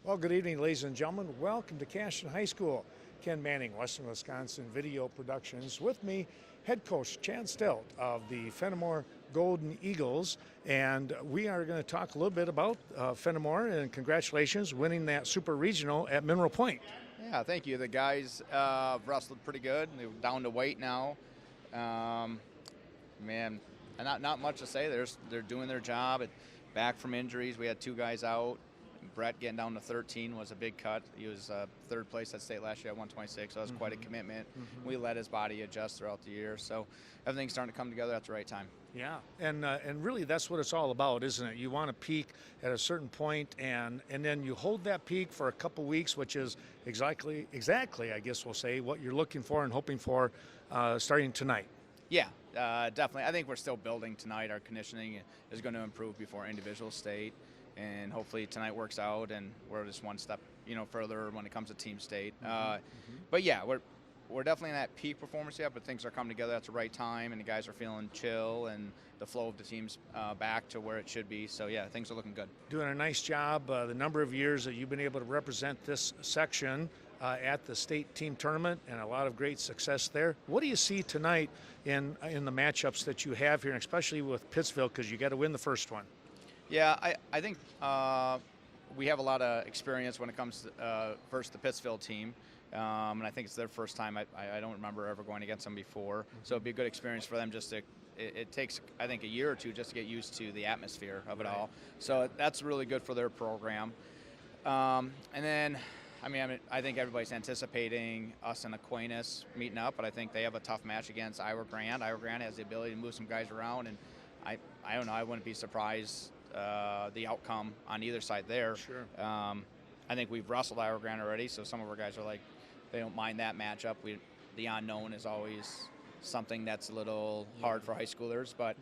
Well, good evening, ladies and gentlemen. Welcome to Cashton High School. Ken Manning, Western Wisconsin Video Productions. With me, head coach Chad Stelt of the Fennimore Golden Eagles. And we are going to talk a little bit about Fennimore, and congratulations winning that Super Regional at Mineral Point. Yeah, thank you. The guys wrestled pretty good. They're down to weight now. Man, not much to say. They're doing their job. Back from injuries, we had two guys out. Brett getting down to 13 was a big cut. He was third place at state last year at 126, so that was quite a commitment. We let his body adjust throughout the year, so everything's starting to come together at the right time. Yeah, and really that's what it's all about, isn't it? You want to peak at a certain point, and then you hold that peak for a couple weeks, which is exactly, I guess we'll say, what you're looking for and hoping for starting tonight. Yeah, definitely. I think we're still building tonight. Our conditioning is going to improve before individual state. And hopefully tonight works out, and we're just one step, further when it comes to team state. But yeah, we're definitely in that peak performance yet, but things are coming together at the right time, and the guys are feeling chill, and the flow of the team's back to where it should be. So yeah, things are looking good. Doing a nice job. The number of years that you've been able to represent this section at the state team tournament, and a lot of great success there. What do you see tonight in the matchups that you have here, and especially with Pittsville, because you got to win the first one? Yeah, I think we have a lot of experience when it comes to first the Pittsville team, and I think it's their first time. I don't remember ever going against them before, so it'd be a good experience for them. It takes, I think, a year or two just to get used to the atmosphere of it all. So that's really good for their program. And then, I think everybody's anticipating us and Aquinas meeting up, but I think they have a tough match against Iowa Grand. Iowa Grand has the ability to move some guys around, and I don't know, I wouldn't be surprised the outcome on either side there. Sure. I think we've wrestled Iowa Grand already, so some of our guys are like, they don't mind that matchup. The unknown is always something that's a little hard for high schoolers, but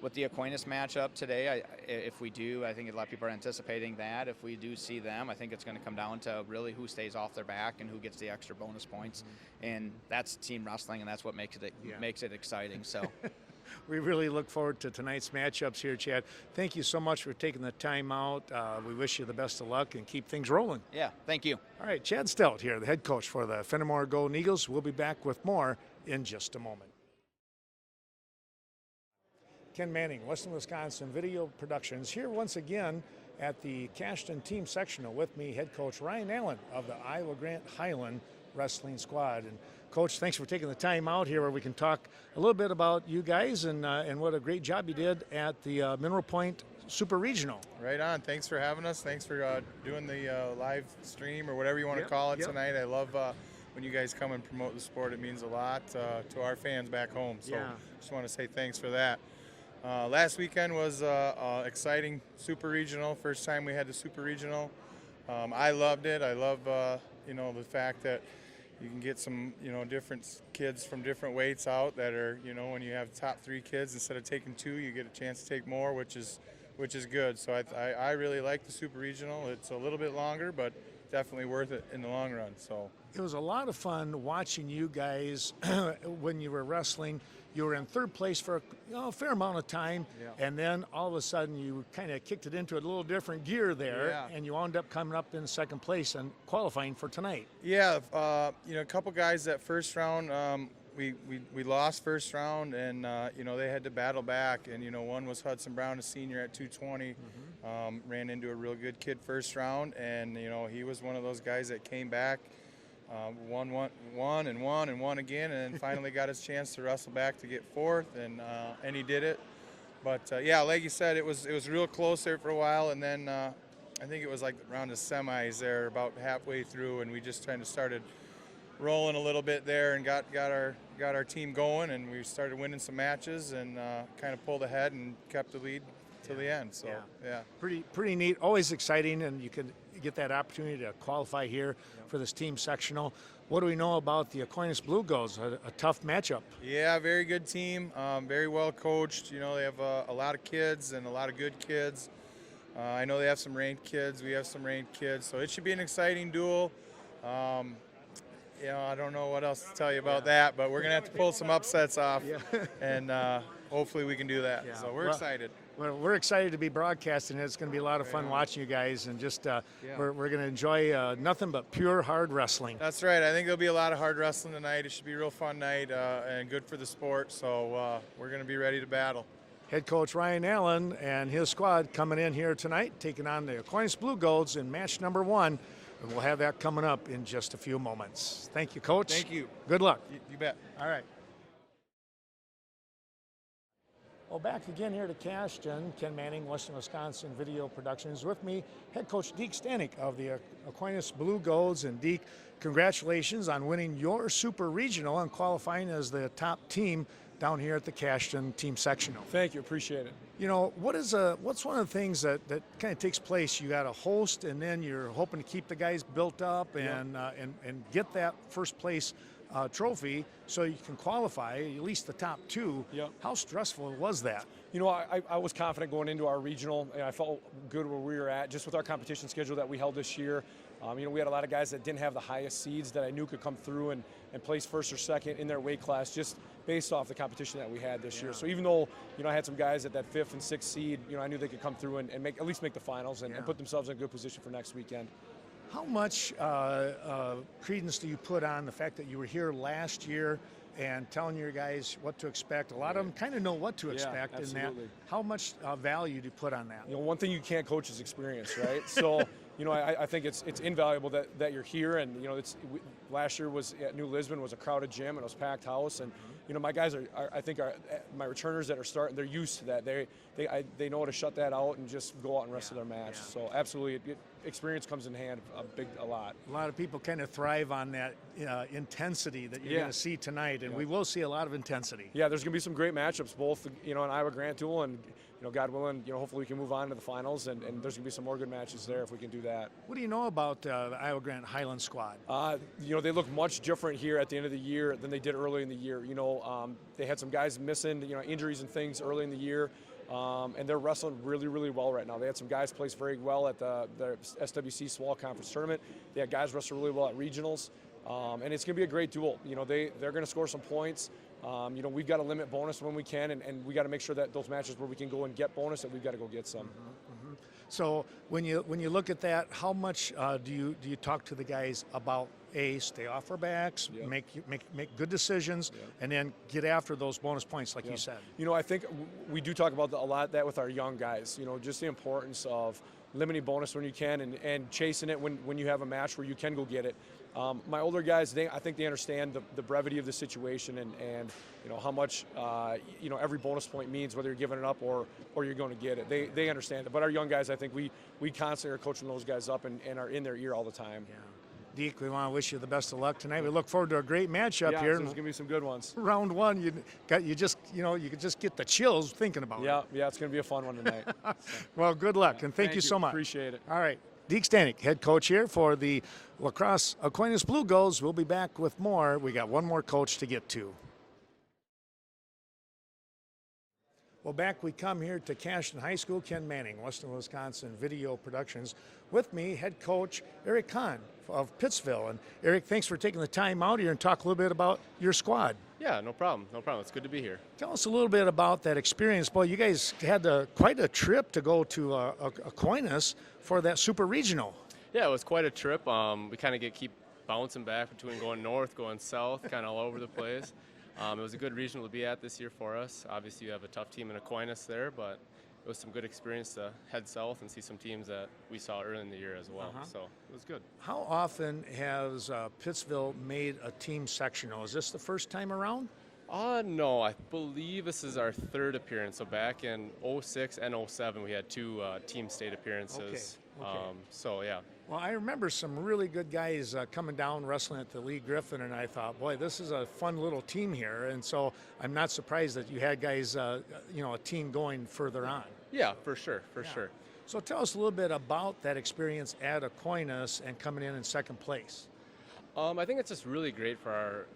with the Aquinas matchup today, if we do, I think a lot of people are anticipating that. If we do see them, I think it's going to come down to really who stays off their back and who gets the extra bonus points, and that's team wrestling, and that's what makes it exciting. So. We really look forward to tonight's matchups here, Chad. Thank you so much for taking the time out. We wish you the best of luck and keep things rolling. Yeah, thank you. All right, Chad Stelt here, the head coach for the Fennimore Golden Eagles. We'll be back with more in just a moment. Ken Manning, Western Wisconsin Video Productions, here once again at the Cashton team sectional. With me, head coach Ryan Allen of the Iowa Grant Highland Wrestling Squad. And Coach, thanks for taking the time out here where we can talk a little bit about you guys and what a great job you did at the Mineral Point Super Regional. Right on. Thanks for having us. Thanks for doing the live stream or whatever you want to call it tonight. I love when you guys come and promote the sport. It means a lot to our fans back home. So just want to say thanks for that. Last weekend was exciting Super Regional. First time we had the Super Regional. I loved it. I love the fact that you can get some, different kids from different weights out that are, when you have top 3 kids, instead of taking 2, you get a chance to take more, which is good. So I really like the Super Regional. It's a little bit longer, but definitely worth it in the long run. So it was a lot of fun watching you guys when you were wrestling. You were in third place for a fair amount of time, and then all of a sudden you kind of kicked it into a little different gear there, and you wound up coming up in second place and qualifying for tonight. Yeah, a couple guys that first round, we lost first round, and they had to battle back, and one was Hudson Brown, a senior at 220, ran into a real good kid first round, and he was one of those guys that came back. Won again, and then finally got his chance to wrestle back to get fourth, and he did it. But like you said, it was real close there for a while, and then I think it was like around the semis there, about halfway through, and we just kind of started rolling a little bit there and got our team going, and we started winning some matches and kind of pulled ahead and kept the lead to the end. So pretty neat, always exciting, and you could get that opportunity to qualify here for this team sectional. What do we know about the Aquinas Blue Gulls? A tough matchup. Yeah, very good team, very well coached. They have a lot of kids and a lot of good kids. I know they have some ranked kids. We have some ranked kids, so it should be an exciting duel. I don't know what else to tell you about that, but we're gonna have to pull some upsets off, and hopefully we can do that. So we're excited. Well, we're excited to be broadcasting it. It's going to be a lot of fun watching you guys, and just we're going to enjoy nothing but pure hard wrestling. That's right. I think there'll be a lot of hard wrestling tonight. It should be a real fun night and good for the sport. So we're going to be ready to battle. Head coach Ryan Allen and his squad coming in here tonight, taking on the Aquinas Blue Golds in match number 1. And we'll have that coming up in just a few moments. Thank you, Coach. Thank you. Good luck. You bet. All right. Well, back again here to Cashton. Ken Manning, Western Wisconsin Video Productions. With me, head coach Deke Stanek of the Aquinas Blue Golds. And Deke, congratulations on winning your Super Regional and qualifying as the top team down here at the Cashton team sectional. Thank you, appreciate it. You know, what's one of the things that kind of takes place? You got a host, and then you're hoping to keep the guys built up and get that first place trophy so you can qualify at least the top 2. Yep. How stressful was that? You know, I was confident going into our regional, and I felt good where we were at, just with our competition schedule that we held this year. You know, we had a lot of guys that didn't have the highest seeds that I knew could come through and place first or second in their weight class, just based off the competition that we had this year. So even though, you know, I had some guys at that 5th and 6th seed, you know, I knew they could come through and make, at least make the finals and put themselves in a good position for next weekend. How much credence do you put on the fact that you were here last year and telling your guys what to expect? A lot of them kind of know what to expect in that. How much value do you put on that? You know, one thing you can't coach is experience, right? So, you know, I think it's invaluable that you're here, and you know, last year was at New Lisbon was a crowded gym and it was a packed house, and you know, my guys I think my returners that are starting, they're used to that. They know how to shut that out and just go out and wrestle their match. So absolutely, experience comes in hand a lot. A lot of people kind of thrive on that intensity that you're going to see tonight, and we will see a lot of intensity. Yeah, there's going to be some great matchups, both you know, in Iowa Grand Tool and, you know, God willing, you know, hopefully we can move on to the finals, and there's going to be some more good matches there if we can do that. What do you know about the Iowa Grant Highland squad? You know, they look much different here at the end of the year than they did early in the year. You know, they had some guys missing, you know, injuries and things early in the year, and they're wrestling really, really well right now. They had some guys place very well at the SWC Swall Conference Tournament. They had guys wrestle really well at regionals, and it's going to be a great duel. You know, they're going to score some points. You know, we've got to limit bonus when we can, and we got to make sure that those matches where we can go and get bonus, that we've got to go get some. So when you look at that, how much do you talk to the guys about stay off our backs, make good decisions, and then get after those bonus points, like you said? You know, I think we do talk about a lot that with our young guys. You know, just the importance of limiting bonus when you can and chasing it when you have a match where you can go get it. My older guys, I think they understand the brevity of the situation and you know how much you know every bonus point means, whether you're giving it up or you're going to get it. They understand it. But our young guys, I think we constantly are coaching those guys up and are in their ear all the time. Yeah. Deke, we want to wish you the best of luck tonight. We look forward to a great matchup here. There's going to be some good ones. Round 1, you could just get the chills thinking about it. Yeah, it's going to be a fun one tonight. Well, good luck, and thank you so much. Appreciate it. All right. Deke Stanek, head coach here for the La Crosse Aquinas Blue Golds. We'll be back with more. We got one more coach to get to. Well, back we come here to Cashton High School. Ken Manning, Western Wisconsin Video Productions. With me, head coach Eric Kahn of Pittsville. And Eric, thanks for taking the time out here and talk a little bit about your squad. Yeah, no problem. No problem. It's good to be here. Tell us a little bit about that experience. Boy, you guys had quite a trip to go to Aquinas for that Super Regional. Yeah, it was quite a trip. We kind of keep bouncing back between going north, going south, kind of all over the place. It was a good regional to be at this year for us. Obviously, you have a tough team in Aquinas there, but it was some good experience to head south and see some teams that we saw early in the year as well. So it was good. How often has Pittsville made a team sectional? Is this the first time around? No, I believe this is our 3rd appearance. So back in 06 and 07, we had 2 team state appearances. Okay. So, yeah. Well, I remember some really good guys coming down wrestling at the Lee Griffin, and I thought, boy, this is a fun little team here. And so I'm not surprised that you had guys, a team going further on. Yeah, for sure, sure. So tell us a little bit about that experience at Aquinas and coming in 2nd place. I think it's just really great for our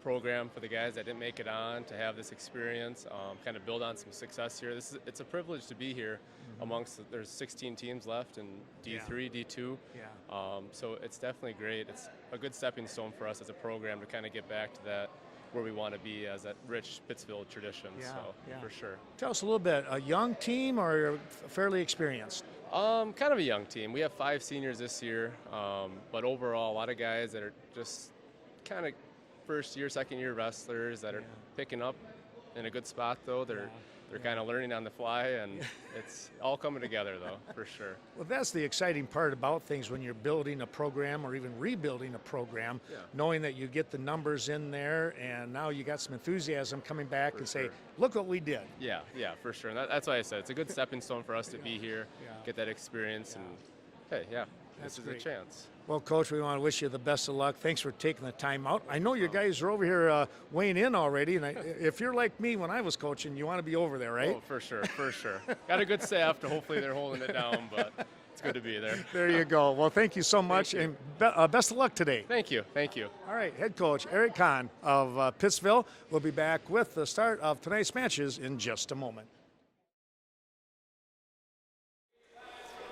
program, for the guys that didn't make it on, to have this experience, kind of build on some success here. It's a privilege to be here there's 16 teams left in D3, D2. So it's definitely great. It's a good stepping stone for us as a program to kind of get back to that where we want to be as that rich Pittsville tradition. Yeah, So yeah. for sure. Tell us a little bit, a young team or fairly experienced? Kind of a young team. We have 5 seniors this year, but overall, a lot of guys that are just kind of first year, second year wrestlers that are picking up in a good spot. Though they're kind of learning on the fly, and it's all coming together though, for sure. Well, that's the exciting part about things when you're building a program or even rebuilding a program, knowing that you get the numbers in there and now you got some enthusiasm coming back and say, look what we did. Yeah, for sure. And that's why I said it's a good stepping stone for us to be here, get that experience, and hey, this is a chance. Well, Coach, we want to wish you the best of luck. Thanks for taking the time out. I know you guys are over here weighing in already, and if you're like me when I was coaching, you want to be over there, right? Oh, for sure. Got a good staff, so hopefully they're holding it down, but it's good to be there. There you go. Well, thank you so much, and best of luck today. Thank you. All right, head coach Eric Kahn of Pittsville will be back with the start of tonight's matches in just a moment.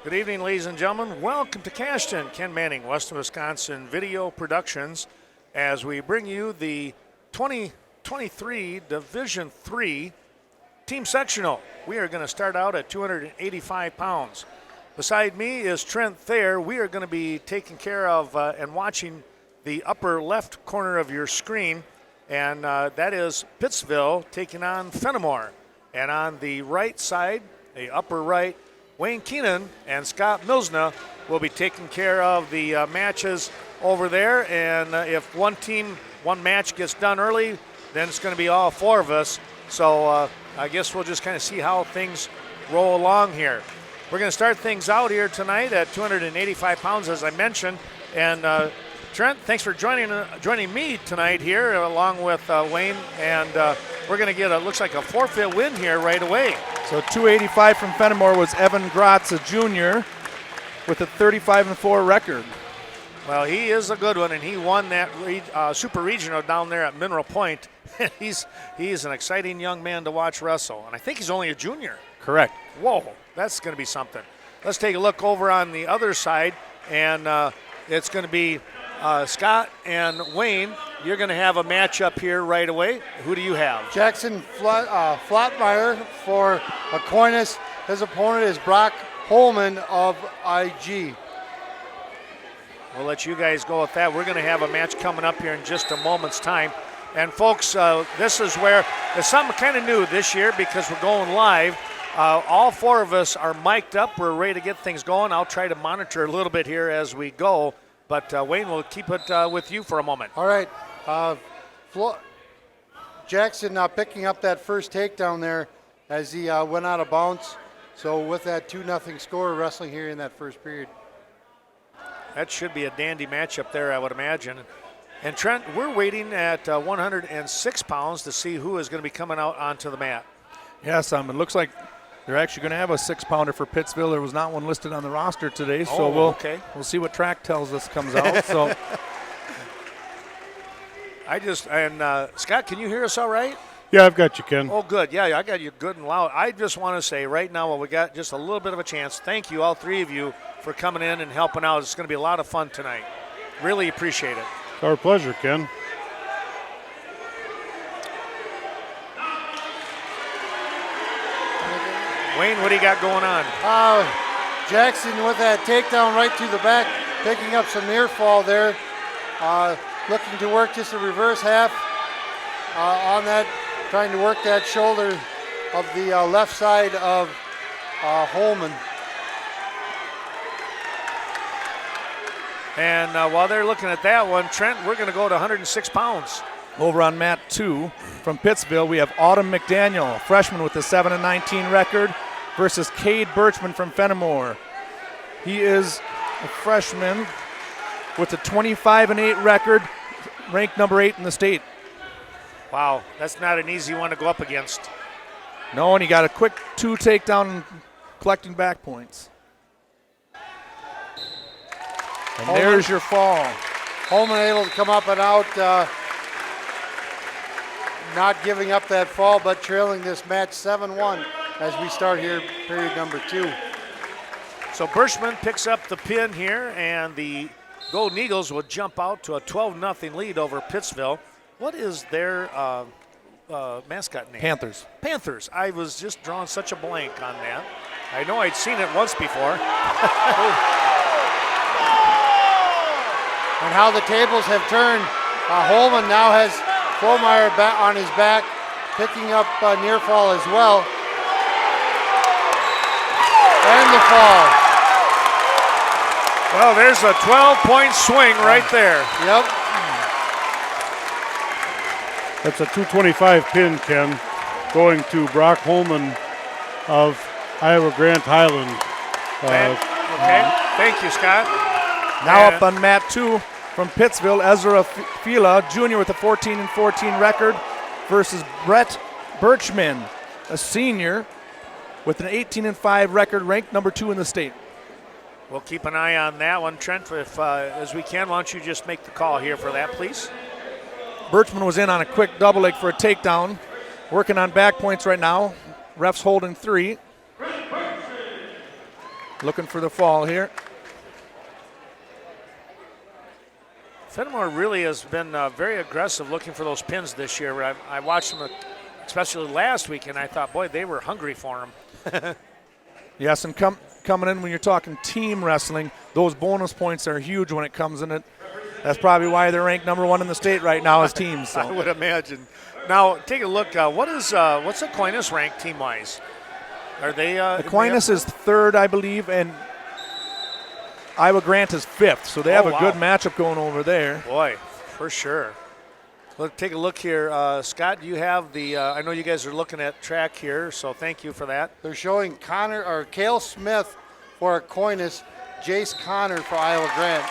Good evening, ladies and gentlemen. Welcome to Cashton. Ken Manning, Western Wisconsin Video Productions, as we bring you the 2023 Division III Team Sectional. We are going to start out at 285 pounds. Beside me is Trent Thayer. We are going to be taking care of and watching the upper left corner of your screen, and that is Pittsville taking on Fennimore. And on the right side, the upper right, Wayne Keenan and Scott Milsna will be taking care of the matches over there. And if one match gets done early, then it's going to be all 4 of us. So I guess we'll just kind of see how things roll along here. We're going to start things out here tonight at 285 pounds, as I mentioned. And Trent, thanks for joining me tonight here, along with Wayne. And we're going to get looks like a forfeit win here right away. So 285 from Fennimore was Evan Grosse, a junior, with a 35-4 record. Well, he is a good one, and he won that Super Regional down there at Mineral Point. he's an exciting young man to watch wrestle, and I think he's only a junior. Correct. Whoa, that's going to be something. Let's take a look over on the other side, and it's going to be Scott and Wayne. You're going to have a matchup here right away. Who do you have? Jackson Flatmeyer for Aquinas. His opponent is Brock Holman of IG. We'll let you guys go with that. We're going to have a match coming up here in just a moment's time. And folks, this is where there's something kind of new this year because we're going live. All 4 of us are mic'd up. We're ready to get things going. I'll try to monitor a little bit here as we go. But Wayne, we'll keep it with you for a moment. All right. Jackson picking up that first takedown there as he went out of bounds. So with that 2-0 score, wrestling here in that first period. That should be a dandy matchup there, I would imagine. And Trent, we're waiting at 106 pounds to see who is going to be coming out onto the mat. Yes, it looks like they're actually going to have a 6-pounder for Pittsville. There was not one listed on the roster today, so we'll see what track tells us comes out. So, Scott, can you hear us all right? Yeah, I've got you, Ken. Oh, good. Yeah, I got you good and loud. I just want to say right now, while we got just a little bit of a chance, thank you, all 3 of you, for coming in and helping out. It's going to be a lot of fun tonight. Really appreciate it. It's our pleasure, Ken. Wayne, what do you got going on? Jackson with that takedown right to the back, picking up some near fall there. Looking to work just a reverse half on that, trying to work that shoulder of the left side of Holman. And while they're looking at that one, Trent, we're going to go to 106 pounds. over on mat 2 from Pittsville, we have Autumn McDaniel, a freshman with a 7-19 record, versus Cade Birchman from Fennimore. He is a freshman with a 25-8 record, ranked number 8 in the state. Wow, that's not an easy one to go up against. No, and he got a quick 2 takedown, collecting back points. And there's your fall. Holman able to come up and out, not giving up that fall, but trailing this match 7-1 as we start here period number 2. So Birchman picks up the pin here, and the Golden Eagles will jump out to a 12-0 lead over Pittsville. What is their mascot name? Panthers. Panthers. I was just drawing such a blank on that. I know I'd seen it once before. And how the tables have turned. Holman now has Fromeyer back on his back, picking up near fall as well. And the fall. Well, there's a 12-point swing right there. Yep. That's a 225 pin, Ken, going to Brock Holman of Iowa Grant Highland. Okay, thank you, Scott. Now up on mat 2 from Pittsville, Ezra Fila, Jr. with a 14-14 record versus Brett Birchman, a senior with an 18-5 record, ranked number 2 in the state. We'll keep an eye on that one. Trent, if as we can, why don't you just make the call here for that, please? Birchman was in on a quick double leg for a takedown. Working on back points right now. Refs holding 3. Looking for the fall here. Fennimore really has been very aggressive looking for those pins this year. I watched them, especially last week, and I thought, boy, they were hungry for them. Yes, and coming in when you're talking team wrestling, those bonus points are huge when it comes in it. That's probably why they're ranked number 1 in the state right now as teams. So. I would imagine. Now, take a look. What's Aquinas ranked team-wise? Are they? Aquinas is 3rd, I believe, and Iowa Grant is 5th. So they have a good matchup going over there. Boy, for sure. Let's take a look here. Scott, do you have the? I know you guys are looking at track here, so thank you for that. They're showing Cale Smith for Aquinas, Jace Connor for Iowa Grant.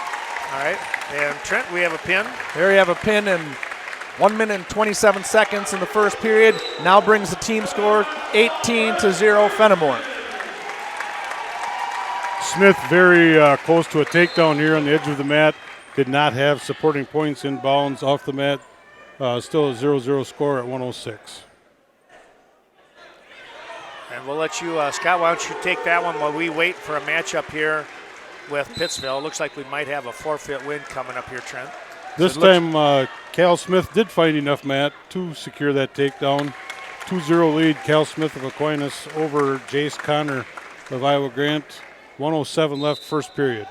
All right, and Trent, we have a pin. There you have a pin in 1 minute and 27 seconds in the first period. Now brings the team score 18-0 Fennimore. Smith very close to a takedown here on the edge of the mat. Did not have supporting points inbounds off the mat. Still a 0-0 score at 106. And we'll let you, Scott, why don't you take that one while we wait for a matchup here with Pittsville. Looks like we might have a forfeit win coming up here, Trent. This time, Cal Smith did find enough mat to secure that takedown. 2-0 lead, Cal Smith of Aquinas over Jace Connor of Iowa Grant. 107 left, first period.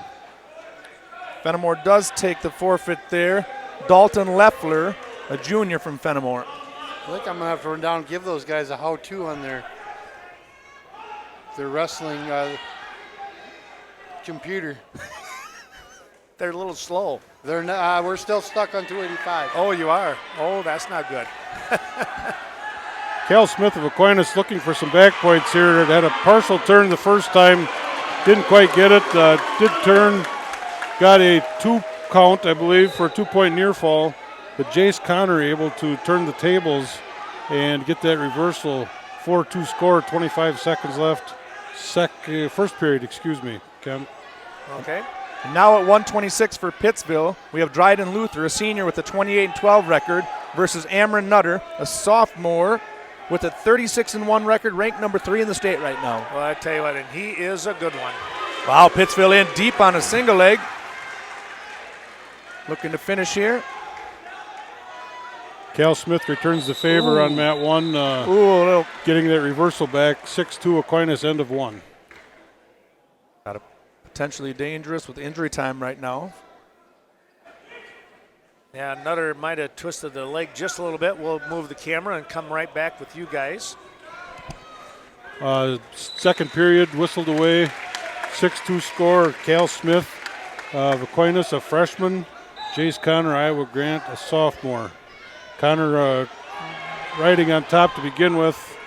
Fennimore does take the forfeit there. Dalton Leffler, a junior from Fennimore. I think I'm going to have to run down and give those guys a how-to on their wrestling computer. They're a little slow. They're not, we're still stuck on 285. Oh, you are? Oh, that's not good. Cal Smith of Aquinas looking for some back points here. Had a partial turn the first time. Didn't quite get it. Did turn. Got a 2 count, I believe, for a 2-point near fall. But Jace Connor able to turn the tables and get that reversal. 4-2 score, 25 seconds left. First period, excuse me, Ken. Okay. And now at 126 for Pittsville, we have Dryden Luther, a senior with a 28-12 record, versus Amron Nutter, a sophomore with a 36-1 record, ranked number 3 in the state right now. Well, I tell you what, and he is a good one. Wow, Pittsville in deep on a single leg. Looking to finish here. Cal Smith returns the favor on mat 1. Getting that reversal back. 6-2 Aquinas, end of 1. Potentially dangerous with injury time right now. Yeah, Nutter might have twisted the leg just a little bit. We'll move the camera and come right back with you guys. Second period whistled away. 6-2 score. Cal Smith of Aquinas, a freshman. Jace Connor, Iowa Grant, a sophomore. Connor riding on top to begin with.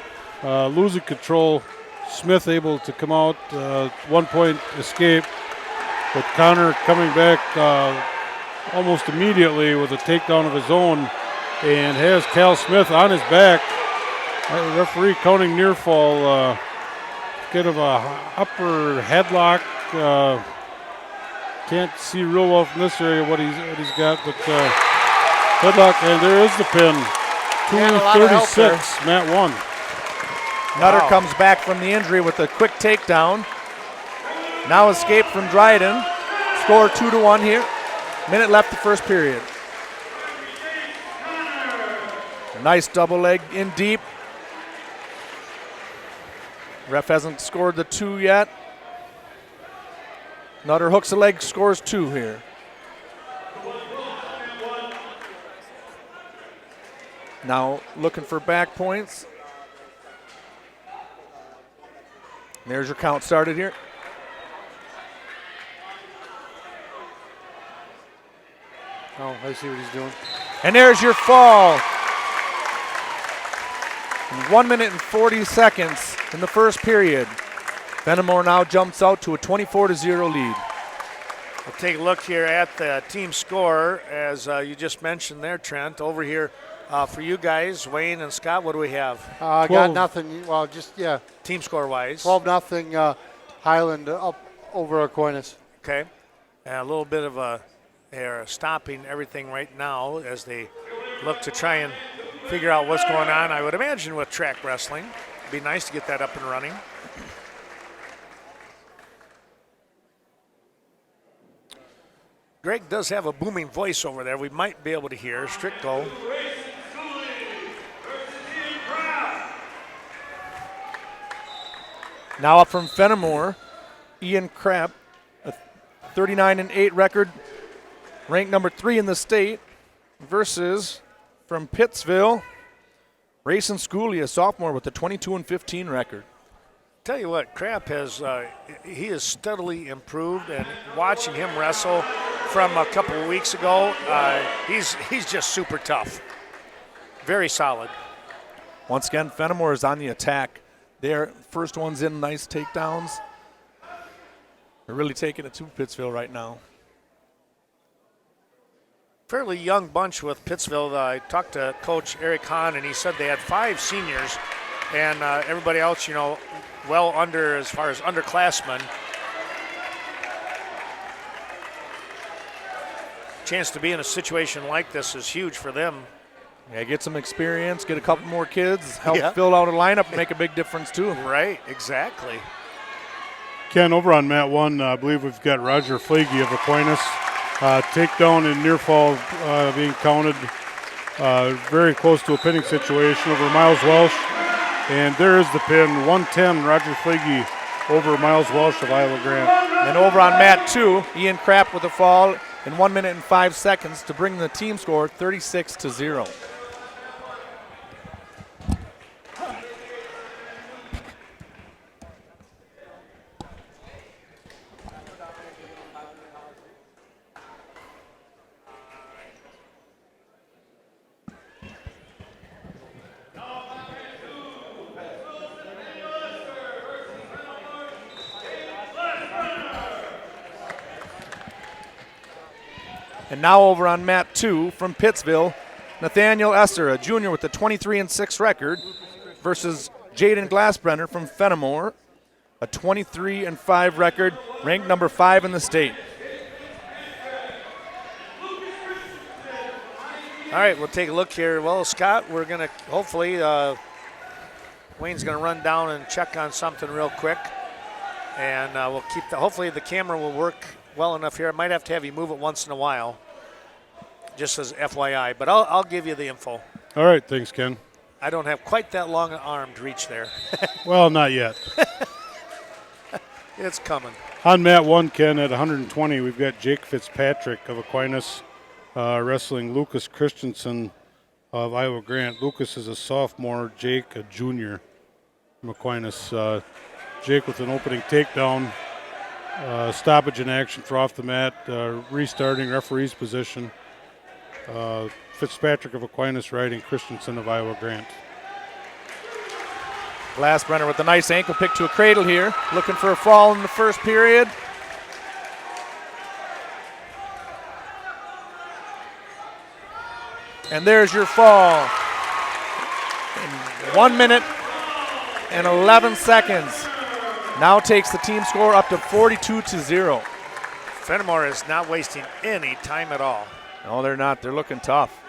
Losing control. Smith able to come out, 1-point escape, but Connor coming back almost immediately with a takedown of his own and has Cal Smith on his back. The referee counting near fall, kind of a upper headlock. Can't see real well from this area what he's got, but headlock, and there is the pin. 2:36, mat 1. Nutter comes back from the injury with a quick takedown. Now escape from Dryden. Score 2-1 here. Minute left the first period. Nice double leg in deep. Ref hasn't scored the 2 yet. Nutter hooks the leg, scores 2 here. Now looking for back points. There's your count started here. Oh, I see what he's doing. And there's your fall. 1 minute and 40 seconds in the first period. Fennimore now jumps out to a 24-0 lead. We'll take a look here at the team score, as you just mentioned there, Trent. Over here for you guys, Wayne and Scott, what do we have? Got nothing. Well, just, yeah. Team score-wise? 12-0 Highland up over Aquinas. Okay. And a little bit of they're stopping everything right now as they look to try and figure out what's going on. I would imagine with track wrestling. It'd be nice to get that up and running. Greg does have a booming voice over there. We might be able to hear. Strict goal. Now up from Fennimore, Ian Krapp, a 39-8 record, ranked number 3 in the state, versus from Pittsville, Rayson Schooley, a sophomore with a 22-15 record. Tell you what, Krapp has he has steadily improved, and watching him wrestle from a couple of weeks ago, he's just super tough. Very solid. Once again, Fennimore is on the attack. Their first one's in, nice takedowns. They're really taking it to Pittsville right now. Fairly young bunch with Pittsville. I talked to Coach Eric Hahn, and he said they had 5 seniors, and everybody else, you know, well under as far as underclassmen. Chance to be in a situation like this is huge for them. Yeah, get some experience, get a couple more kids, help fill out a lineup, and make a big difference too. Right, exactly. Ken, over on mat 1, I believe we've got Roger Flagey of Aquinas. Takedown and near fall being counted. Very close to a pinning situation over Miles Welsh. And there is the pin, 110, Roger Flagey over Miles Welsh of Iowa Grant. And over on mat 2, Ian Krapp with a fall in 1 minute and 5 seconds to bring the team score 36-0. And now over on mat 2 from Pittsville, Nathaniel Esser, a junior with a 23-6 record, versus Jaden Glassbrenner from Fennimore, a 23-5 record, ranked number 5 in the state. All right, we'll take a look here. Well, Scott, we're going to hopefully, Wayne's going to run down and check on something real quick. And we'll keep hopefully the camera will work well enough here. I might have to have you move it once in a while, just as FYI, but I'll give you the info. All right, thanks, Ken. I don't have quite that long an arm to reach there. Well, not yet. It's coming. On mat 1, Ken, at 120, we've got Jake Fitzpatrick of Aquinas wrestling Lucas Christensen of Iowa Grant. Lucas is a sophomore, Jake a junior from Aquinas. Jake with an opening takedown. Stoppage in action for off the mat, restarting referee's position. Fitzpatrick of Aquinas riding Christensen of Iowa Grant. Glassbrenner with a nice ankle pick to a cradle here, looking for a fall in the first period. And there's your fall. In 1 minute and 11 seconds. Now takes the team score up to 42-0. Fennimore is not wasting any time at all. No, they're not. They're looking tough.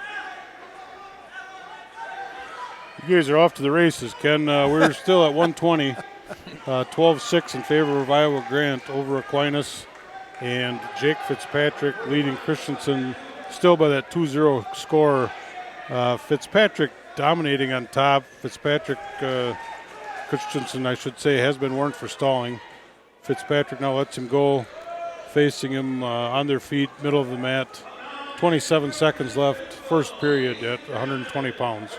You guys are off to the races, Ken. We're still at 120. 12-6 in favor of Iowa Grant over Aquinas. And Jake Fitzpatrick leading Christensen still by that 2-0 score. Fitzpatrick dominating on top. Fitzpatrick, Christensen, I should say, has been warned for stalling. Fitzpatrick now lets him go, facing him on their feet, middle of the mat. 27 seconds left, first period at 120 pounds.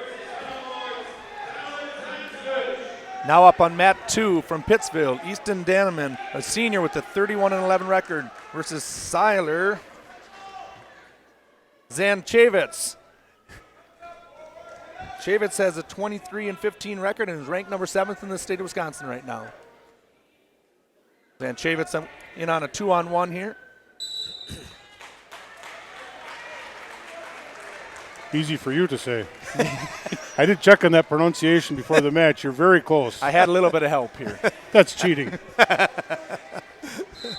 Now up on mat 2 from Pittsville, Easton Daneman, a senior with a 31-11 record, versus Seiler Zanchavitz. Chavitz has a 23-15 record and is ranked number 7th in the state of Wisconsin right now. Zanchavitz in on a 2-on-1 here. Easy for you to say. I did check on that pronunciation before the match. You're very close. I had a little bit of help here. That's cheating.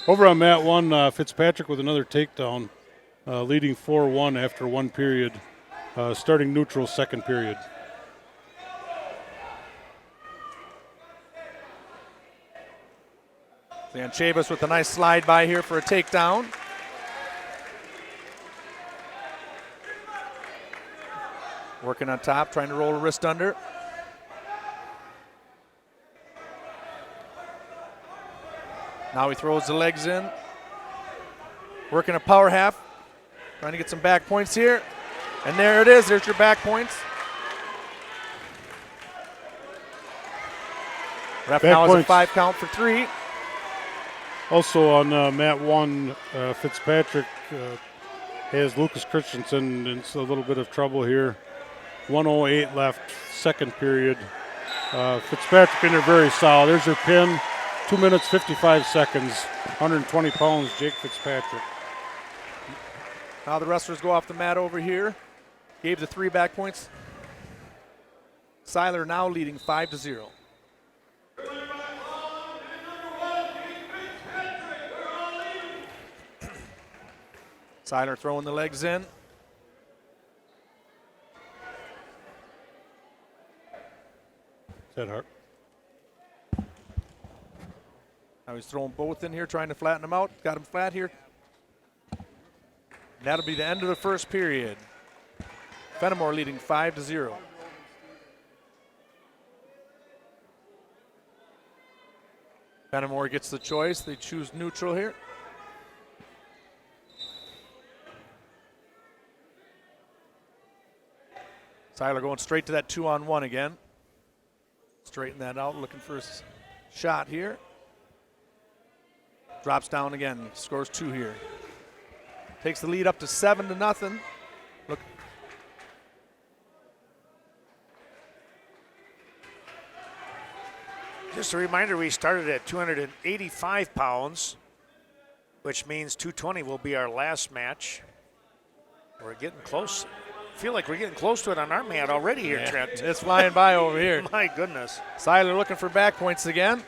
Over on mat 1, Fitzpatrick with another takedown, leading 4-1 after one period, starting neutral second period. Zanchavitz with a nice slide by here for a takedown. Working on top, trying to roll a wrist under. Now he throws the legs in. Working a power half. Trying to get some back points here. And there it is. There's your back points. Ref now has a 5 count for 3. Also on mat 1, Fitzpatrick has Lucas Christensen in a little bit of trouble here. 1:08 left, second period. Fitzpatrick in there very solid. There's your pin. 2 minutes, 55 seconds. 120 pounds, Jake Fitzpatrick. Now the wrestlers go off the mat over here. Gave the 3 back points. Seiler now leading 5-0. Seiler throwing the legs in. Is that hard? Now he's throwing both in here, trying to flatten them out. Got him flat here. And that'll be the end of the first period. Fennimore leading 5-0. Fennimore gets the choice. They choose neutral here. Seiler going straight to that 2-on-1 again. Straighten that out, looking for a shot here. Drops down again, scores 2 here. Takes the lead up to 7-0. Look. Just a reminder, we started at 285 pounds, which means 220 will be our last match. We're getting close. I feel like we're getting close to it on our mat already here, Trent. It's flying by over here. My goodness. Seiler looking for back points again.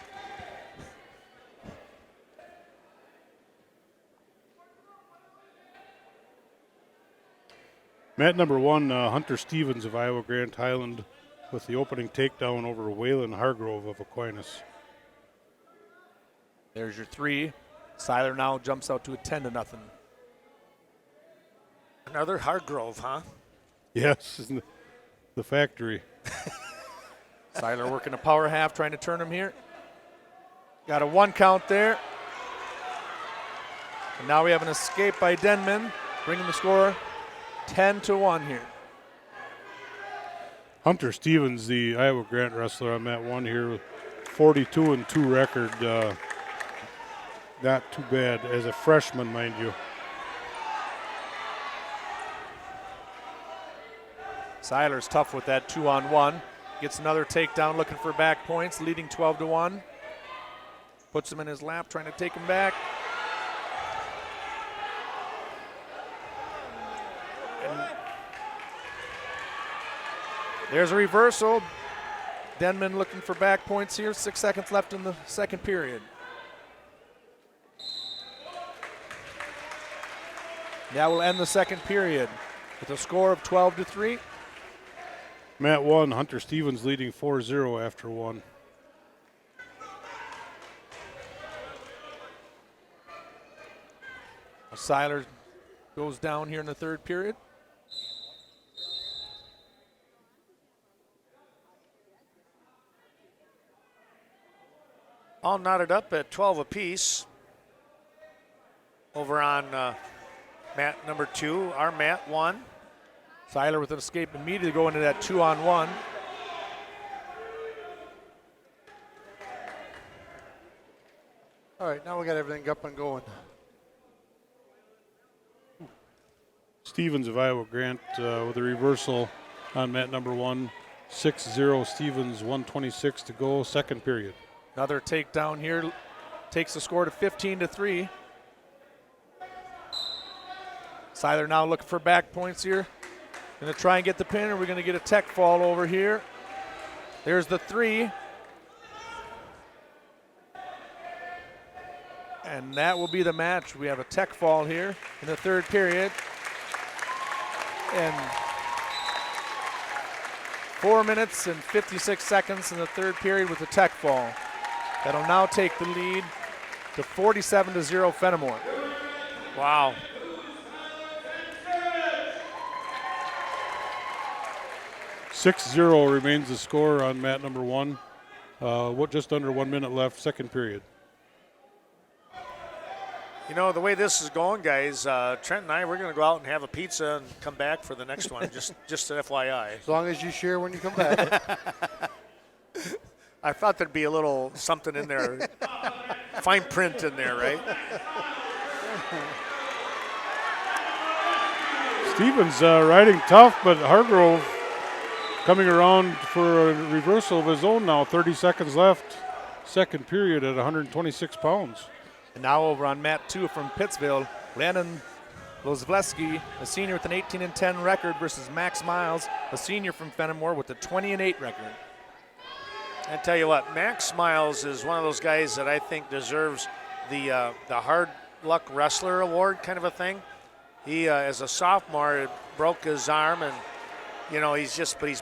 Mat number 1, Hunter Stevens of Iowa Grant Highland with the opening takedown over Waylon Hargrove of Aquinas. There's your 3. Seiler now jumps out to a 10-0. Another Hargrove, huh? Yes, in the factory. Seiler working a power half, trying to turn him here. Got a 1 count there. And now we have an escape by Denman, bringing the score 10-1 here. Hunter Stevens, the Iowa Grant wrestler on mat 1 here, 42-2 record. Not too bad as a freshman, mind you. Seiler's tough with that 2-on-1. Gets another takedown, looking for back points, leading 12-1. Puts him in his lap, trying to take him back. And there's a reversal. Denman looking for back points here. 6 seconds left in the second period. That will end the second period with a score of 12-3. Mat 1, Hunter Stevens leading 4-0 after 1. Seiler goes down here in the third period. all knotted up at 12 apiece. Over on mat number 2, our mat 1. Seiler with an escape immediately going into that 2-on-1. All right, now we got everything up and going. Stevens of Iowa Grant with a reversal on mat number 1. 6-0 Stevens, 1:26 to go, second period. Another takedown here takes the score to 15-3. Seiler now looking for back points here. Going to try and get the pin, and we're going to get a tech fall over here. There's the 3. And that will be the match. We have a tech fall here in the third period. And 4 minutes and 56 seconds in the third period with the tech fall. That'll now take the lead to 47-0 Fennimore. Wow. $6-0 remains the score on mat number 1. Just under 1 minute left, second period. You know, the way this is going, guys, Trent and I, we're going to go out and have a pizza and come back for the next one, just an FYI. As long as you share when you come back. I thought there'd be a little something in there, fine print in there, right? Stevens riding tough, but Hargrove coming around for a reversal of his own now. 30 seconds left, second period at 126 pounds. And now over on mat 2 from Pittsville, Landon Lozvleski, a senior with an 18-10 record, versus Max Miles, a senior from Fennimore with a 20-8 record. I tell you what, Max Miles is one of those guys that I think deserves the hard luck wrestler award kind of a thing. He, as a sophomore, broke his arm, and you know he's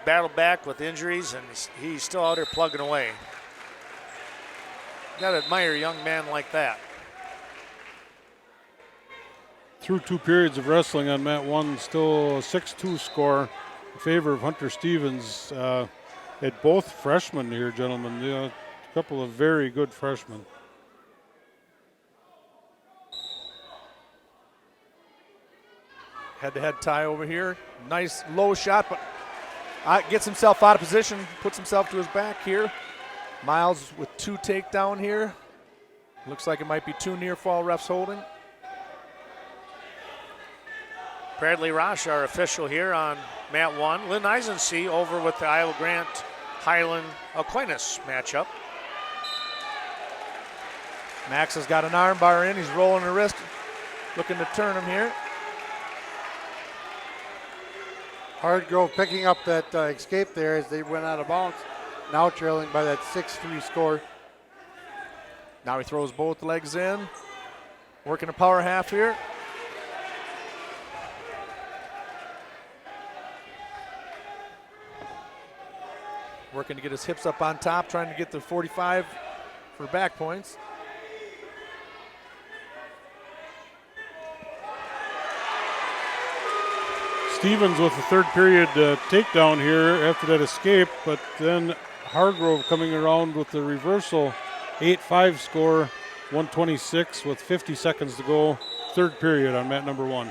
battled back with injuries, and he's still out here plugging away. You gotta admire a young man like that. Through 2 periods of wrestling on mat 1, still a 6-2 score in favor of Hunter Stevens. At both freshmen here, gentlemen. A couple of very good freshmen. Head-to-head tie over here. Nice low shot, but gets himself out of position, puts himself to his back here. Miles with 2 takedown here. Looks like it might be 2 near fall refs holding. Bradley Rosh, our official here on mat 1. Lynn Eisensee over with the Iowa Grant Highland Aquinas matchup. Max has got an arm bar in. He's rolling the wrist, looking to turn him here. Hargrove picking up that escape there as they went out of bounds. Now trailing by that 6-3 score. Now he throws both legs in. Working a power half here. Working to get his hips up on top, trying to get the 45 for back points. Stevens with the third period takedown here after that escape, but then Hargrove coming around with the reversal. 8-5 score, 126 with 50 seconds to go. Third period on mat number 1.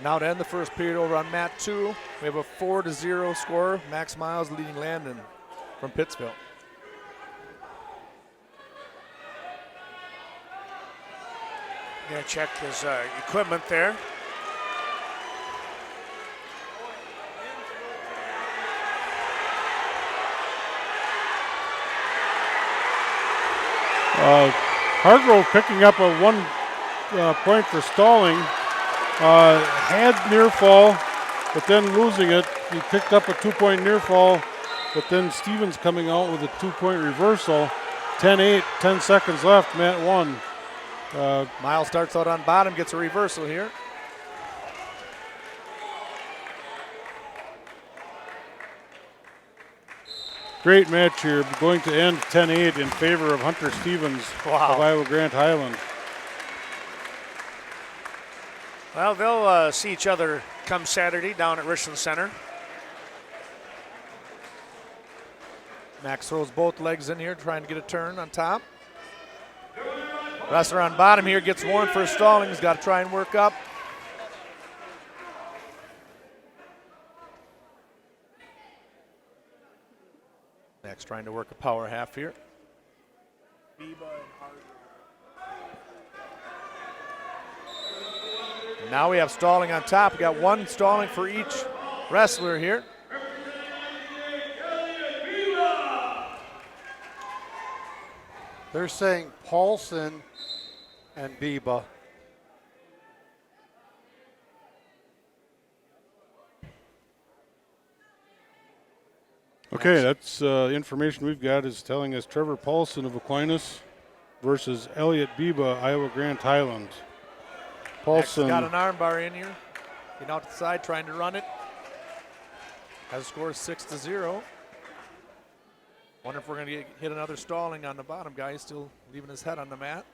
Now to end the first period over on mat 2, we have a 4-0 score. Max Miles leading Landon from Pittsville. Gonna check his equipment there. Hargrove picking up a 1 point for stalling. Had near fall, but then losing it. He picked up a 2-point near fall, but then Stevens coming out with a 2-point reversal. 10-8, 10 seconds left, mat 1. Miles starts out on bottom, gets a reversal here. Great match here, going to end 10-8 in favor of Hunter Stevens of Iowa Grant Highland. Well, they'll see each other come Saturday down at Richland Center. Max throws both legs in here, trying to get a turn on top. Wrestler on bottom here gets warned for stalling. He's got to try and work up. Next, trying to work a power half here. Now we have stalling on top. We got one stalling for each wrestler here. They're saying Paulson and Biba. Okay, that's information we've got is telling us Trevor Paulson of Aquinas versus Elliot Biba, Iowa Grant Highland. Paulson Got an arm bar in here. Getting out to the side, trying to run it. Has a score of 6-0. Wonder if we're going to hit another stalling on the bottom guy. He's still leaving his head on the mat.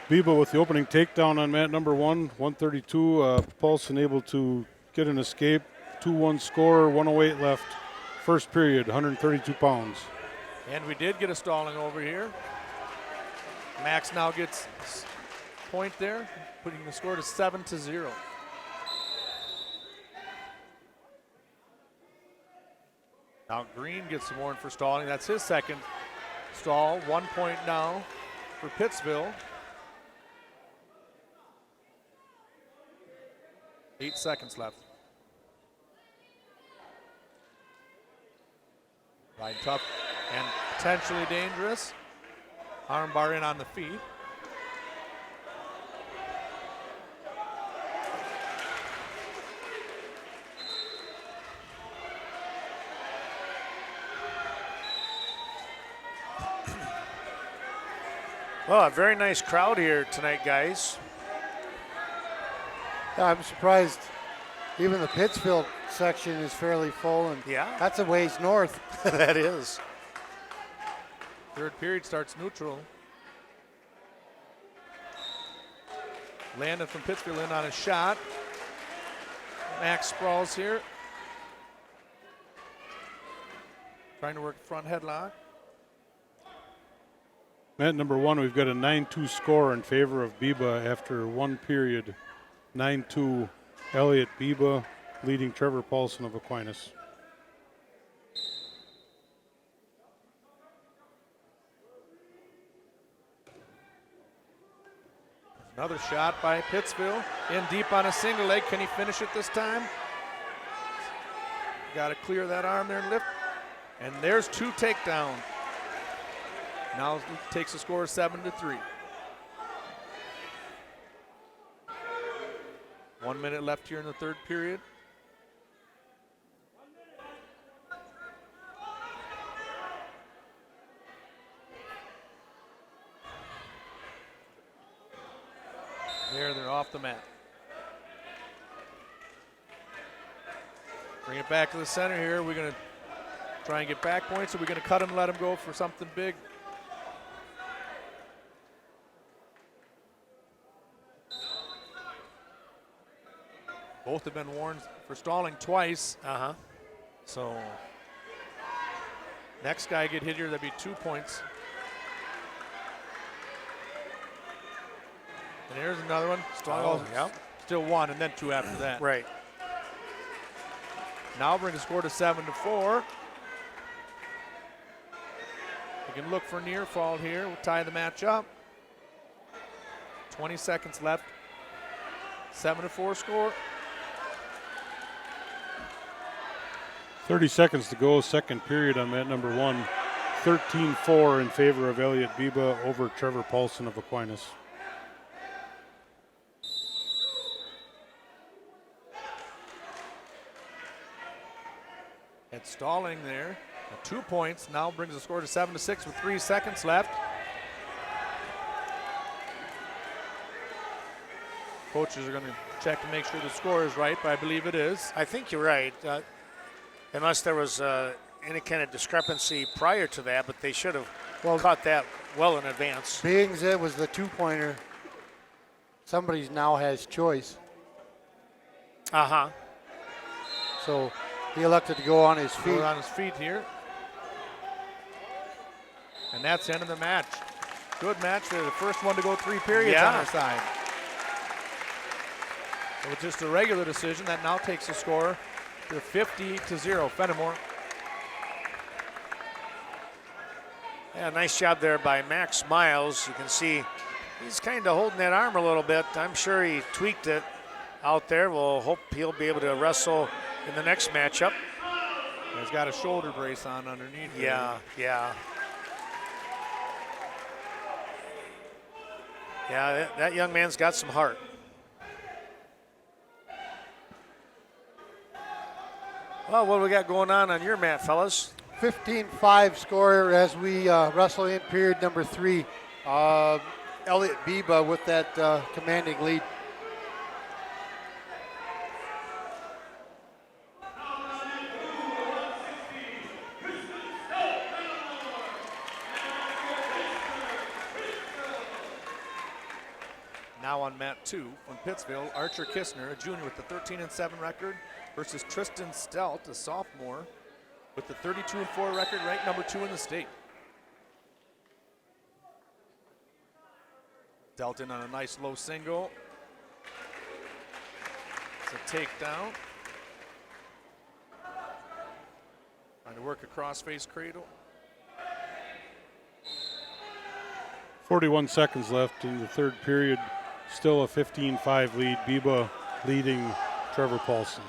Biba with the opening takedown on mat number 132. Paulson able to get an escape. 2-1 score, 108 left. First period, 132 pounds. And we did get a stalling over here. Max now gets point there, putting the score to 7-0. Now Green gets warned for stalling. That's his second stall. 1 point now for Pittsville. 8 seconds left. Ride tough and potentially dangerous. Arm bar in on the feet. Well, a very nice crowd here tonight, guys. Yeah, I'm surprised even the Pittsville section is fairly full, and Yeah. that's a ways north. That is. Third period starts neutral. Landon from Pittsville in on a shot. Max sprawls here. Trying to work front headlock. Mat number 1, we've got a 9-2 score in favor of Biba after one period. 9-2, Elliot Biba leading Trevor Paulson of Aquinas. Another shot by Pittsville. In deep on a single leg. Can he finish it this time? Got to clear that arm there and lift. And there's 2 takedown. Now takes the score 7-3. 1 minute left here in the third period. There, they're off the mat. Bring it back to the center here. We're going to try and get back points, or we're going to cut him and let him go for something big. Both have been warned for stalling twice. So next guy get hit here, that'd be 2 points. And there's another one. Stalling. Still 1 and then 2 after that. Right. Now bring the score to 7-4. We can look for near fall here. We'll tie the match up. 20 seconds left. 7-4 score. 30 seconds to go, second period on mat number 1. 13-4 in favor of Elliot Biba over Trevor Paulson of Aquinas. And stalling there. 2 points. Now brings the score to 7-6 with 3 seconds left. Coaches are going to check to make sure the score is right, but I believe it is. I think you're right. Unless there was any kind of discrepancy prior to that, but they should have caught that well in advance. Being as it was the 2-pointer, somebody now has choice. Uh-huh. So He elected to go on his feet. On his feet here. And that's the end of the match. Good match. They're the first one to go 3 periods on our side. So it's just a regular decision that now takes the score to 50-0. Fennimore. Yeah, nice job there by Max Miles. You can see he's kind of holding that arm a little bit. I'm sure he tweaked it out there. We'll hope he'll be able to wrestle in the next matchup. He's got a shoulder brace on underneath. Yeah. Yeah, that young man's got some heart. Well, what do we got going on your mat, fellas? 15-5 score as we wrestle in period number 3. Elliot Biba with that commanding lead. Now on mat 2 from Pittsville, Archer Kistner, a junior with the 13-7 record, versus Tristan Stelt, a sophomore, with the 32-4 record, ranked number 2 in the state. Dealt in on a nice low single. It's a takedown. Trying to work a cross-face cradle. 41 seconds left in the third period. Still a 15-5 lead. Biba leading Trevor Paulson.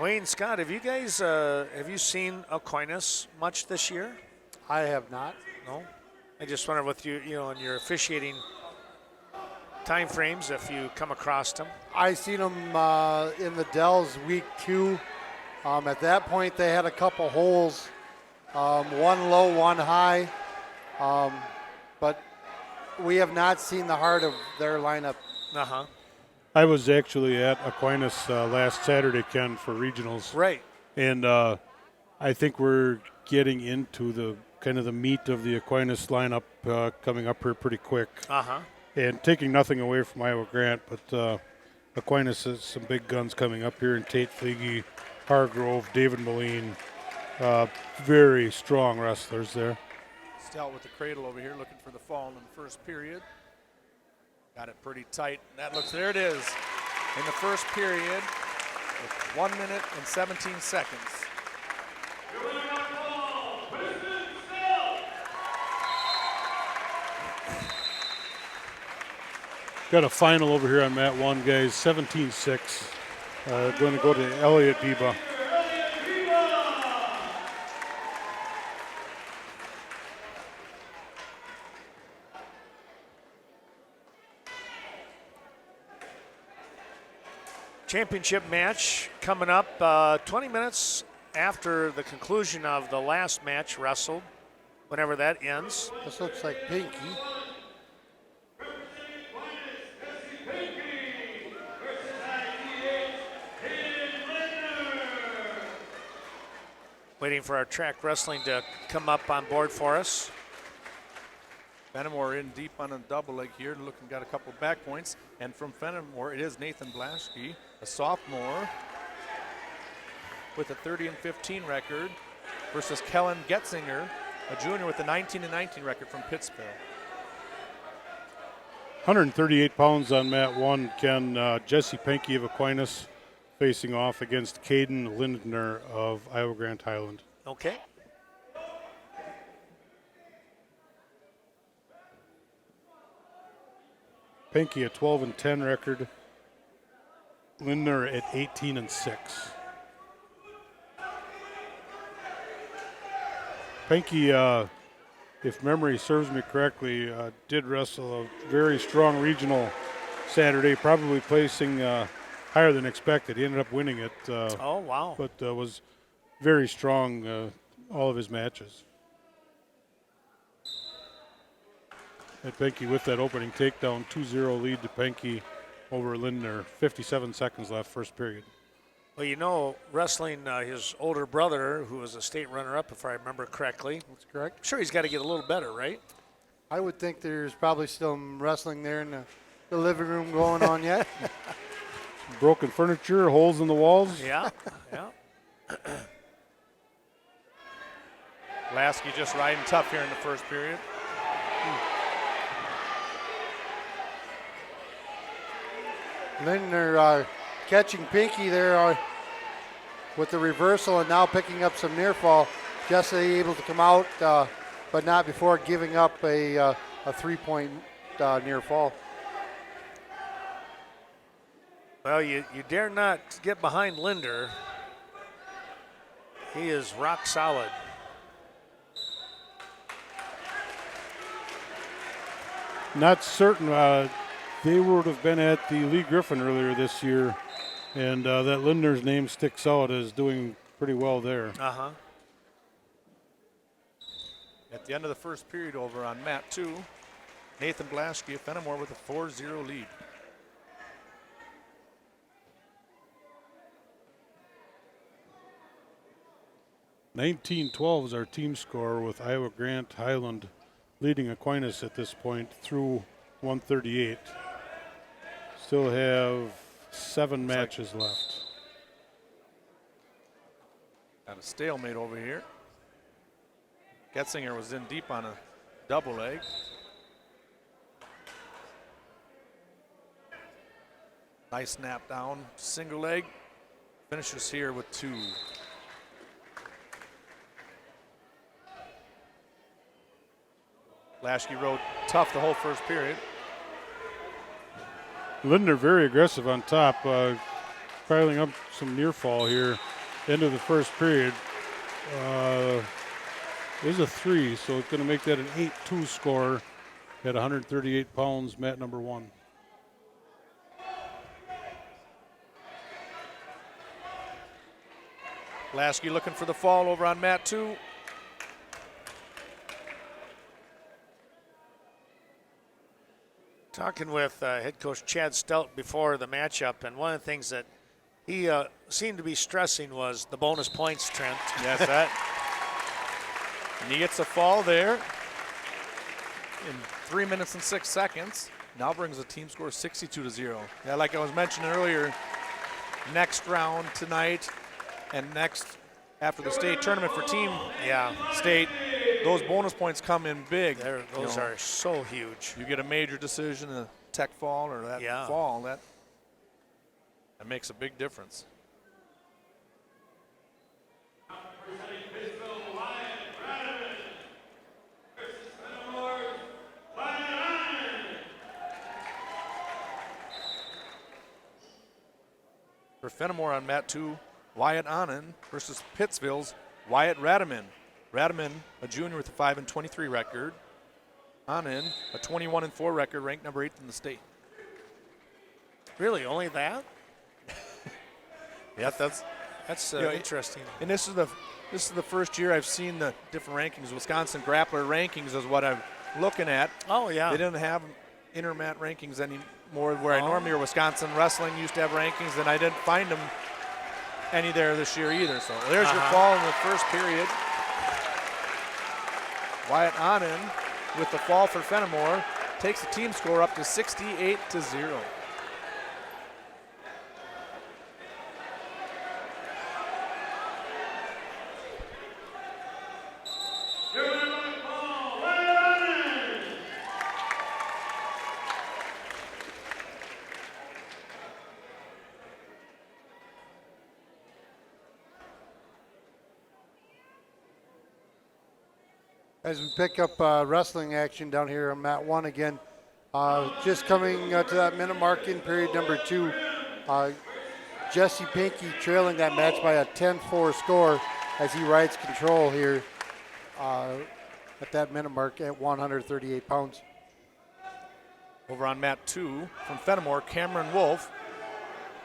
Wayne, Scott, have you guys have you seen Aquinas much this year? I have not. No. I just wonder with you, in your officiating time frames, if you come across them. I seen them in the Dells week 2. At that point, they had a couple holes, one low, one high, but we have not seen the heart of their lineup. I was actually at Aquinas last Saturday, Ken, for regionals. Right. And I think we're getting into the kind of the meat of the Aquinas lineup coming up here pretty quick. And taking nothing away from Iowa Grant, but Aquinas has some big guns coming up here in Tate Fleege, Hargrove, David Moline. Very strong wrestlers there. Stout with the cradle over here, looking for the fall in the first period. Got it pretty tight. That looks, there it is. In the first period, with 1 minute and 17 seconds. Got a final over here on mat 1, guys. 17-6. Going to go to Elliot Biba. Championship match coming up 20 minutes after the conclusion of the last match wrestled, whenever that ends. This looks like Pinky. Waiting for our track wrestling to come up on board for us. Fennimore in deep on a double leg here, looking got a couple back points. And from Fennimore, it is Nathan Blaschke, a sophomore with a 30-15 record, versus Kellen Getzinger, a junior with a 19-19 record from Pittsville. 138 pounds on mat 1, Ken. Jesse Penke of Aquinas facing off against Caden Lindner of Iowa Grant Highland. Okay. Penke a 12-10 record. Lindner at 18-6. Penke, if memory serves me correctly, did wrestle a very strong regional Saturday, probably placing higher than expected. He ended up winning it. Oh, wow. But was very strong all of his matches. And Penke with that opening takedown, 2-0 lead to Penke over Lindner. 57 seconds left, first period. Well, wrestling his older brother, who was a state runner-up, if I remember correctly. That's correct. I'm sure he's got to get a little better, right? I would think there's probably still some wrestling there in the living room going on yet. Broken furniture, holes in the walls. Yeah, yeah. Lasky just riding tough here in the first period. Lindner catching Pinky there with the reversal and now picking up some near fall. Just able to come out, but not before giving up a 3-point near fall. Well, you dare not get behind Linder. He is rock solid. Not certain. They would have been at the Lee Griffin earlier this year, and that Lindner's name sticks out as doing pretty well there. Uh-huh. At the end of the first period over on mat 2, Nathan Blasky of Fennimore with a 4-0 lead. $19-12 is our team score, with Iowa Grant Highland leading Aquinas at this point through 138. Still have 7 matches left. Got a stalemate over here. Getzinger was in deep on a double leg. Nice snap down, single leg. Finishes here with 2. Lasky rode tough the whole first period. Lindner very aggressive on top, piling up some near fall here into the first period. There's a 3, so it's going to make that an 8-2 score at 138 pounds, mat number 1. Lasky looking for the fall over on mat 2. Talking with head coach Chad Stout before the matchup, and one of the things that he seemed to be stressing was the bonus points, Trent. Yes, that. And he gets a fall there in 3 minutes and 6 seconds. Now brings the team score 62-0. Yeah, like I was mentioning earlier, next round tonight and next after the state tournament for team state, those bonus points come in big. Those are so huge. You get a major decision, a tech fall or that fall, that makes a big difference. For Fennimore on mat 2, Wyatt Anand versus Pittsville's Wyatt Radaman. Radaman, a junior with a 5-23 record. Anand, a 21-4 record, ranked number 8th in the state. Really, only that? Yeah, that's interesting. And this is the first year I've seen the different rankings. Wisconsin Grappler rankings is what I'm looking at. Oh yeah. They didn't have intermat rankings anymore where I normally, or Wisconsin Wrestling used to have rankings, and I didn't find them any there this year either. So there's your fall in the first period. Wyatt Anand with the fall for Fennimore takes the team score up to 68-0. As we pick up wrestling action down here on mat 1 again, just coming to that minute mark in period number 2, Jesse Pinky trailing that match by a 10-4 score as he rides control here at that minute mark at 138 pounds. Over on mat 2 from Fennimore, Cameron Wolf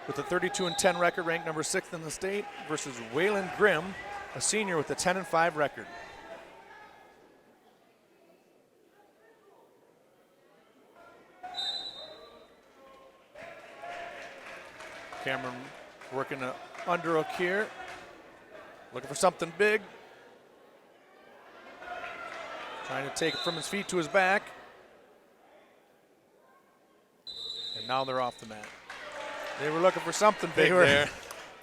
with a 32-10 record, ranked number 6th in the state, versus Waylon Grimm, a senior with a 10-5 record. Cameron working an underhook here, looking for something big. Trying to take it from his feet to his back. Now they're off the mat. They were looking for something big They were. there.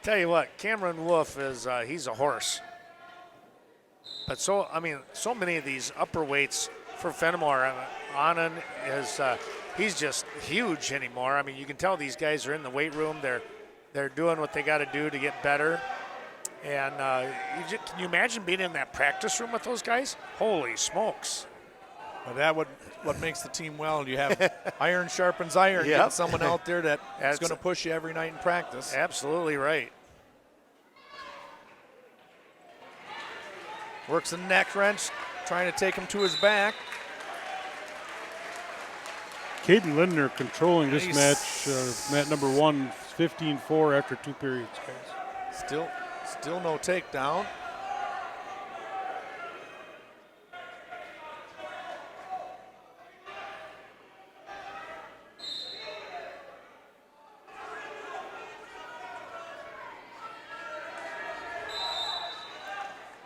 Tell you what, Cameron Wolf is he's a horse. But so many of these upper weights for Fennimore, Anand is he's just huge anymore. I mean, you can tell these guys are in the weight room. They're doing what they got to do to get better. And can you imagine being in that practice room with those guys? Holy smokes! But that what makes the team well. You have iron sharpens iron. Yep. Getting someone out there that's going to push you every night in practice. Absolutely right. Works a neck wrench, trying to take him to his back. Caden Lindner controlling this match. Mat number 1, 15-4 after 2 periods, guys. Still no takedown.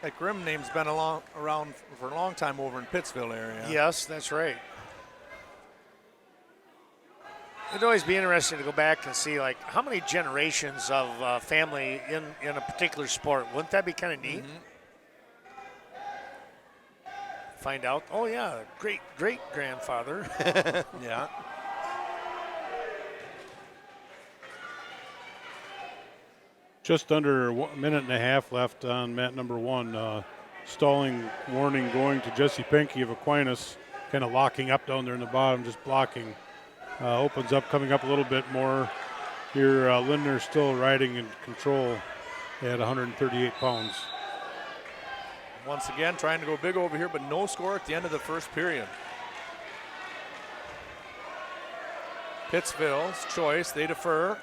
That Grimm name's been around for a long time over in Pittsville area. Yes, that's right. It'd always be interesting to go back and see, like, how many generations of family in a particular sport. Wouldn't that be kind of neat? Find out, oh, yeah, great-great-grandfather. Yeah. Just under a minute and a half left on mat number 1. Stalling warning going to Jesse Penke of Aquinas, kind of locking up down there in the bottom, just blocking. Opens up, coming up a little bit more. Here, Lindner still riding in control at 138 pounds. Once again, trying to go big over here, but no score at the end of the first period. Pittsville's choice, they defer.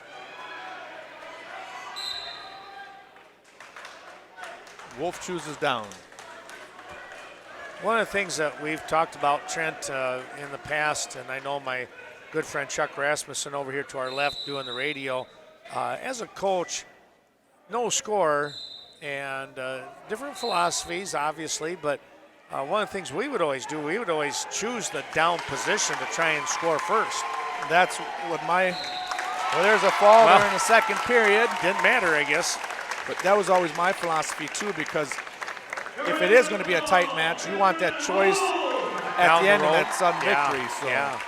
Wolf chooses down. One of the things that we've talked about, Trent, in the past, and I know my good friend Chuck Rasmussen over here to our left doing the radio, as a coach, no score and different philosophies, obviously, but one of the things we would always do, we would always choose the down position to try and score first. That's what there's a fall there in the second period. Didn't matter, I guess. But that was always my philosophy, too, because if it is going to be a tight match, you want that choice at Down the end road. of that sudden victory. So. Yeah.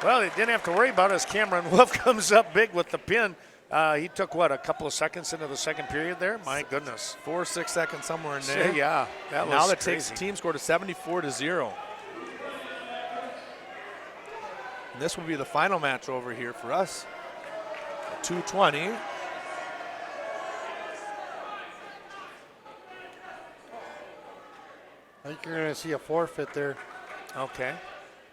Well, they didn't have to worry about it as Cameron Wolf comes up big with the pin. He took, a couple of seconds into the second period there? My goodness. 4 or 6 seconds somewhere in there. Yeah, that was now that crazy. takes the team score to 74-0. And this will be the final match over here for us. 2:20. I think you're going to see a forfeit there. Okay.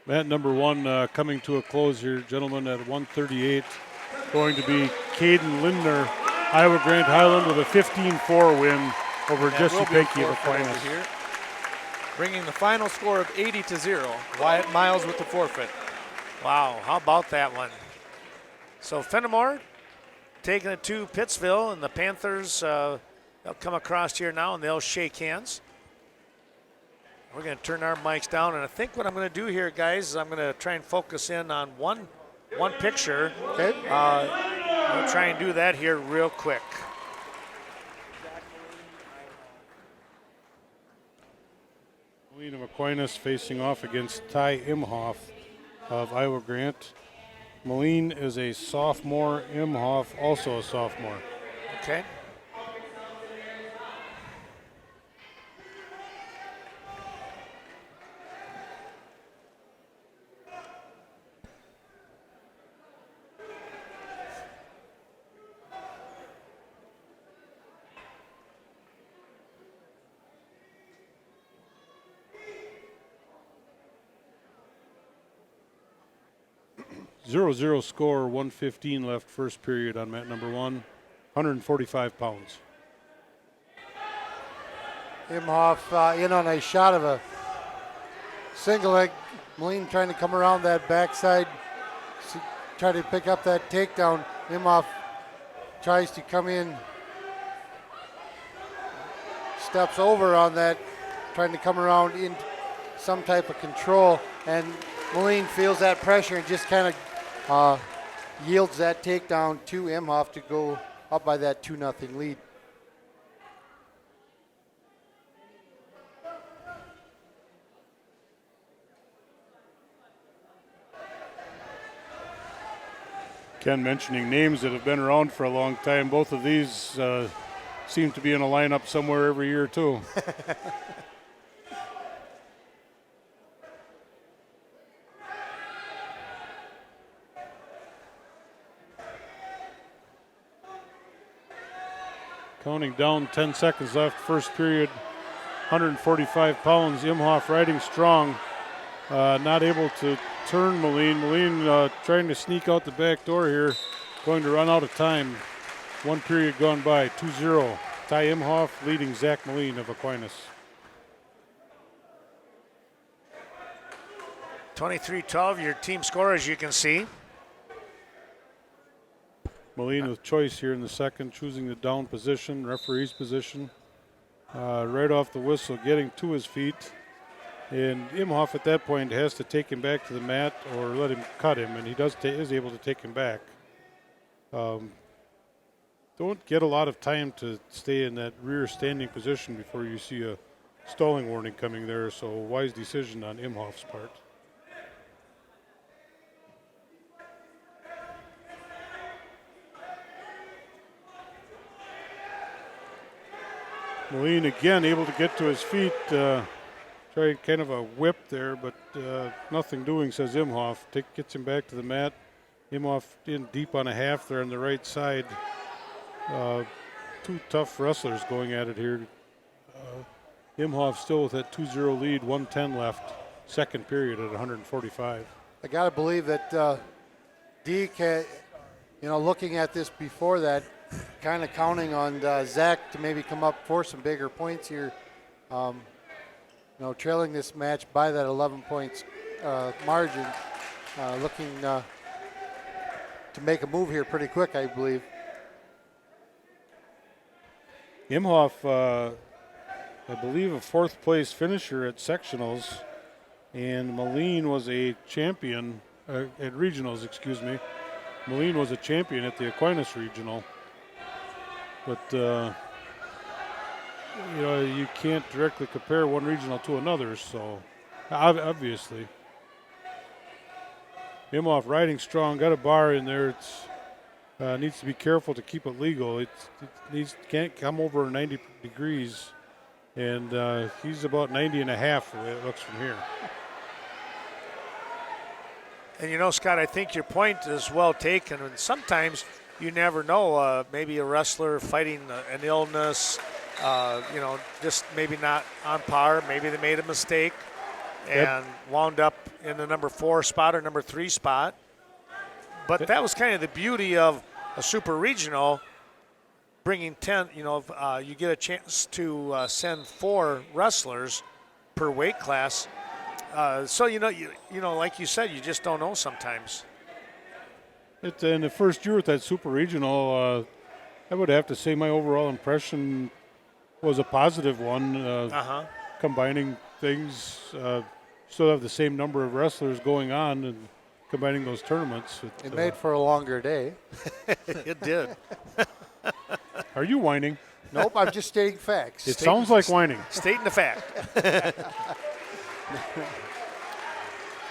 Mat number 1 coming to a close here, gentlemen, at 138. Going to be Caden Lindner, Iowa Grant Highland, with a 15-4 win over Jesse Penke of Aquinas. Here, bringing the final score of 80-0. Wyatt Miles with the forfeit. Wow, how about that one? So Fennimore taking it to Pittsville, and the Panthers, they'll come across here now, and they'll shake hands. We're going to turn our mics down, and I think what I'm going to do here, guys, is I'm going to try and focus in on one picture. Okay. I'll try and do that here real quick. Moline of Aquinas facing off against Ty Imhoff of Iowa Grant. Moline is a sophomore, Imhoff also a sophomore. Okay. Zero score, 1:15 left first period on mat number 1, 145 pounds. Imhoff in on a shot of a single leg. Moline trying to come around that backside, try to pick up that takedown. Imhoff tries to come in, steps over on that, trying to come around in some type of control, and Moline feels that pressure and just kind of yields that takedown to Imhoff to go up by that 2-0 lead. Ken mentioning names that have been around for a long time. Both of these seem to be in a lineup somewhere every year, too. Counting down, 10 seconds left, first period, 145 pounds. Imhoff riding strong, not able to turn Moline. Moline trying to sneak out the back door here, going to run out of time. One period gone by, 2-0. Ty Imhoff leading Zach Moline of Aquinas. 23-12, your team score, as you can see. Moline with choice here in the second, choosing the down position, referee's position. Right off the whistle, getting to his feet. And Imhoff at that point has to take him back to the mat or let him cut him, and he is able to take him back. Don't get a lot of time to stay in that rear standing position before you see a stalling warning coming there, so wise decision on Imhoff's part. Moline again able to get to his feet. Tried kind of a whip there, but nothing doing, says Imhoff. Gets him back to the mat. Imhoff in deep on a half there on the right side. Two tough wrestlers going at it here. Imhoff still with that 2-0 lead, 1:10 left, second period at 145. I got to believe that Deke, looking at this before that, kind of counting on Zach to maybe come up for some bigger points here. Trailing this match by that 11 points margin, looking to make a move here pretty quick, I believe. Imhoff, I believe, a fourth place finisher at sectionals, and Moline was a champion at regionals, excuse me. Moline was a champion at the Aquinas regional, but you can't directly compare one regional to another, so obviously. Imhoff riding strong, got a bar in there. It's needs to be careful to keep it legal. Can't come over 90 degrees, and he's about 90 and a half the way it looks from here. And Scott, I think your point is well taken. And sometimes you never know. Maybe a wrestler fighting an illness, just maybe not on par. Maybe they made a mistake and wound up in the number 4 spot or number 3 spot. But that was kind of the beauty of a super regional, bringing 10. You get a chance to send 4 wrestlers per weight class. So like you said, you just don't know sometimes. In the first year with that super regional, I would have to say my overall impression was a positive one. Combining things, still have the same number of wrestlers going on and combining those tournaments. It made for a longer day. It did. Are you whining? Nope, I'm just stating facts. It sounds like whining. Stating the fact.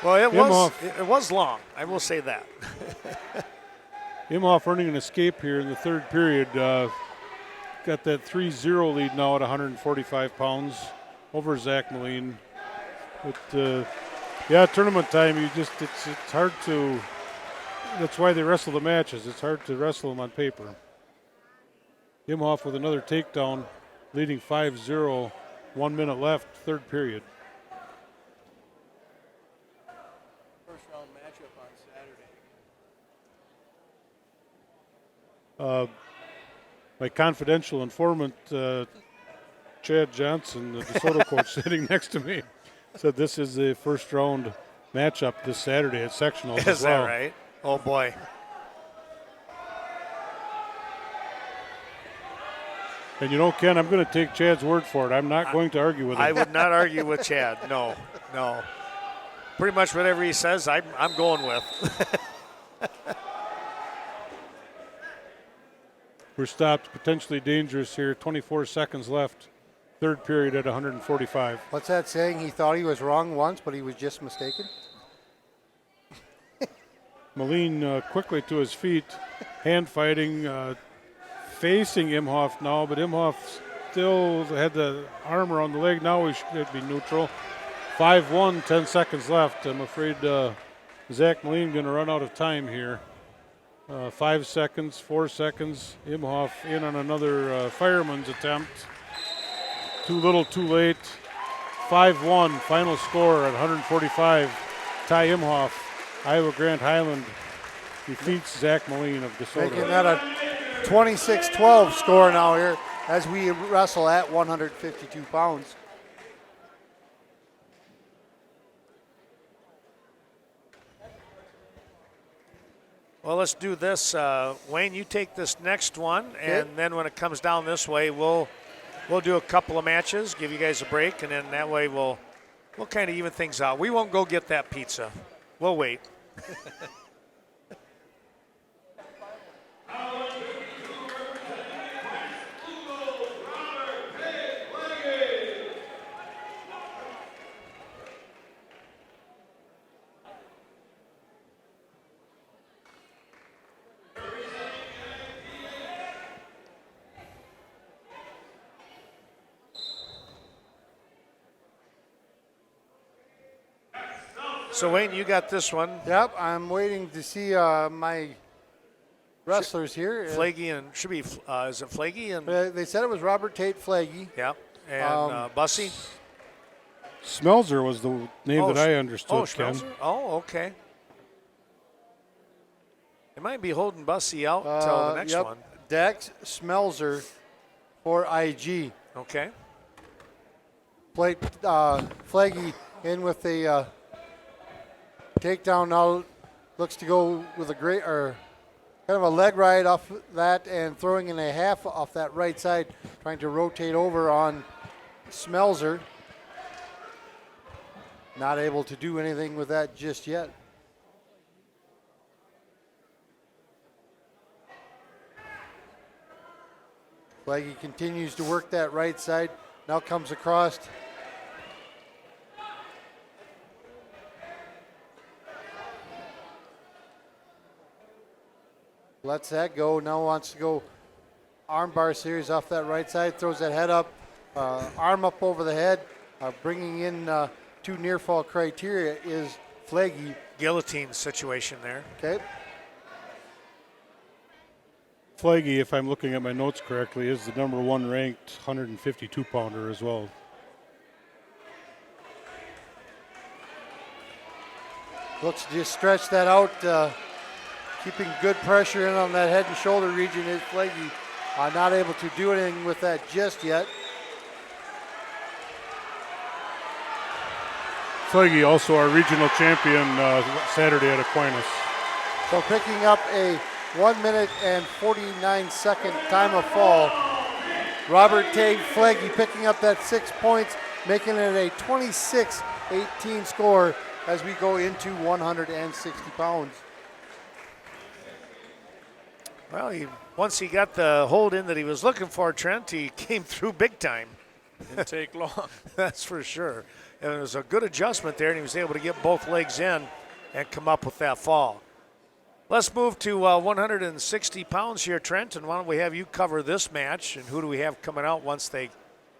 Well, it was long. I will say that. Imhoff earning an escape here in the third period. Got that 3-0 lead now at 145 pounds over Zach Moline. But tournament time, it's hard to. That's why they wrestle the matches. It's hard to wrestle them on paper. Imhoff with another takedown, leading 5-0. 1 minute left, third period. First round matchup on Saturday. My confidential informant, Chad Johnson, the DeSoto coach sitting next to me, said this is the first round matchup this Saturday at sectionals as well. Is that right? Oh, boy. And Ken, I'm going to take Chad's word for it. I'm not going to argue with him. I would not argue with Chad. No. Pretty much whatever he says, I'm going with. We're stopped, potentially dangerous here. 24 seconds left. Third period at 145. What's that saying? He thought he was wrong once, but he was just mistaken? Moline quickly to his feet, hand fighting, facing Imhoff now, but Imhoff still had the arm around the leg. Now he should be neutral. 5-1, 10 seconds left. I'm afraid Zach Moline going to run out of time here. 5 seconds, 4 seconds. Imhoff in on another fireman's attempt. Too little, too late. 5-1, final score at 145. Ty Imhoff, Iowa Grant Highland defeats Zach Moline of DeSoto. Making that a 26-12 score now here as we wrestle at 152 pounds. Well, let's do this. Wayne, you take this next one, and then when it comes down this way, we'll do a couple of matches, give you guys a break, and then that way we'll kind of even things out. We won't go get that pizza. We'll wait. So, Wayne, you got this one. Yep, I'm waiting to see my wrestlers here. Flagey and should be, is it Flagey? And They said it was Robert Tate Flagey. Yep, and Bussy. Smelzer was the name that I understood, Ken. Schmelzer? Oh, okay. They might be holding Bussy out until the next one. Dax Smelzer for IG. Okay. Played Flagey in with the takedown now. Looks to go with a great, or kind of a leg ride off that and throwing in a half off that right side, trying to rotate over on Smelzer. Not able to do anything with that just yet. Flagey continues to work that right side. Now comes across. Lets that go. Now wants to go armbar series off that right side. Throws that head up, arm up over the head. Bringing in two near fall criteria is Flagey. Guillotine situation there. Okay. Flagey, if I'm looking at my notes correctly, is the number 1 ranked 152-pounder as well. Looks to just stretch that out. Keeping good pressure in on that head and shoulder region is Flagey. Not able to do anything with that just yet. Flagey also our regional champion Saturday at Aquinas. So picking up a 1 minute and 49 second time of fall. Robert Tate Flagey picking up that 6 points, making it a 26-18 score as we go into 160 pounds. Well, once he got the hold in that he was looking for, Trent, he came through big time. Didn't take long. That's for sure. And it was a good adjustment there, and he was able to get both legs in and come up with that fall. Let's move to 160 pounds here, Trent, and why don't we have you cover this match, and who do we have coming out once they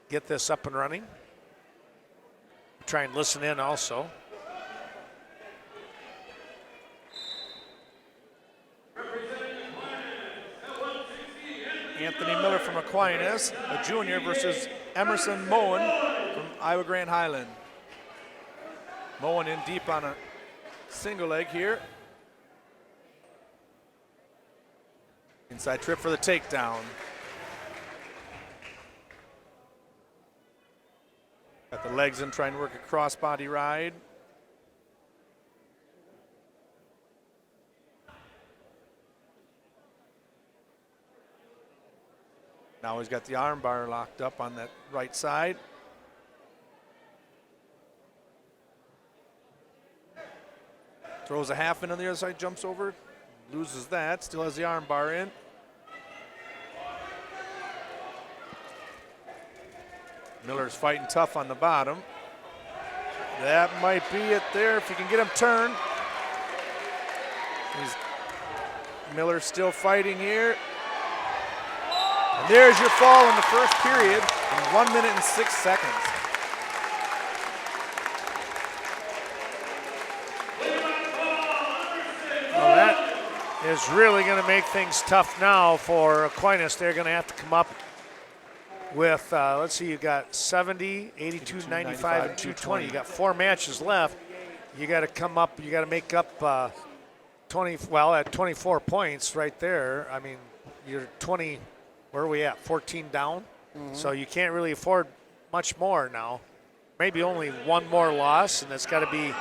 get this up and running? Try and listen in also. Anthony Miller from Aquinas, a junior, versus Emerson Moen from Iowa Grant Highland. Moen in deep on a single leg here. Inside trip for the takedown. Got the legs in, trying to work a crossbody ride. Now he's got the arm bar locked up on that right side. Throws a half in on the other side, jumps over, loses that, still has the arm bar in. Miller's fighting tough on the bottom. That might be it there if you can get him turned. Miller's still fighting here. And there's your fall in the first period in 1 minute and 6 seconds. Well, that is really going to make things tough now for Aquinas. They're going to have to come up with, let's see, you got 70, 82, 95, and 220. You got 4 matches left. You got to come up, you got to make up 20, well, at 24 points right there. I mean, you're 20, where are we at, 14 down? So you can't really afford much more now. Maybe only one more loss, and it's got to be.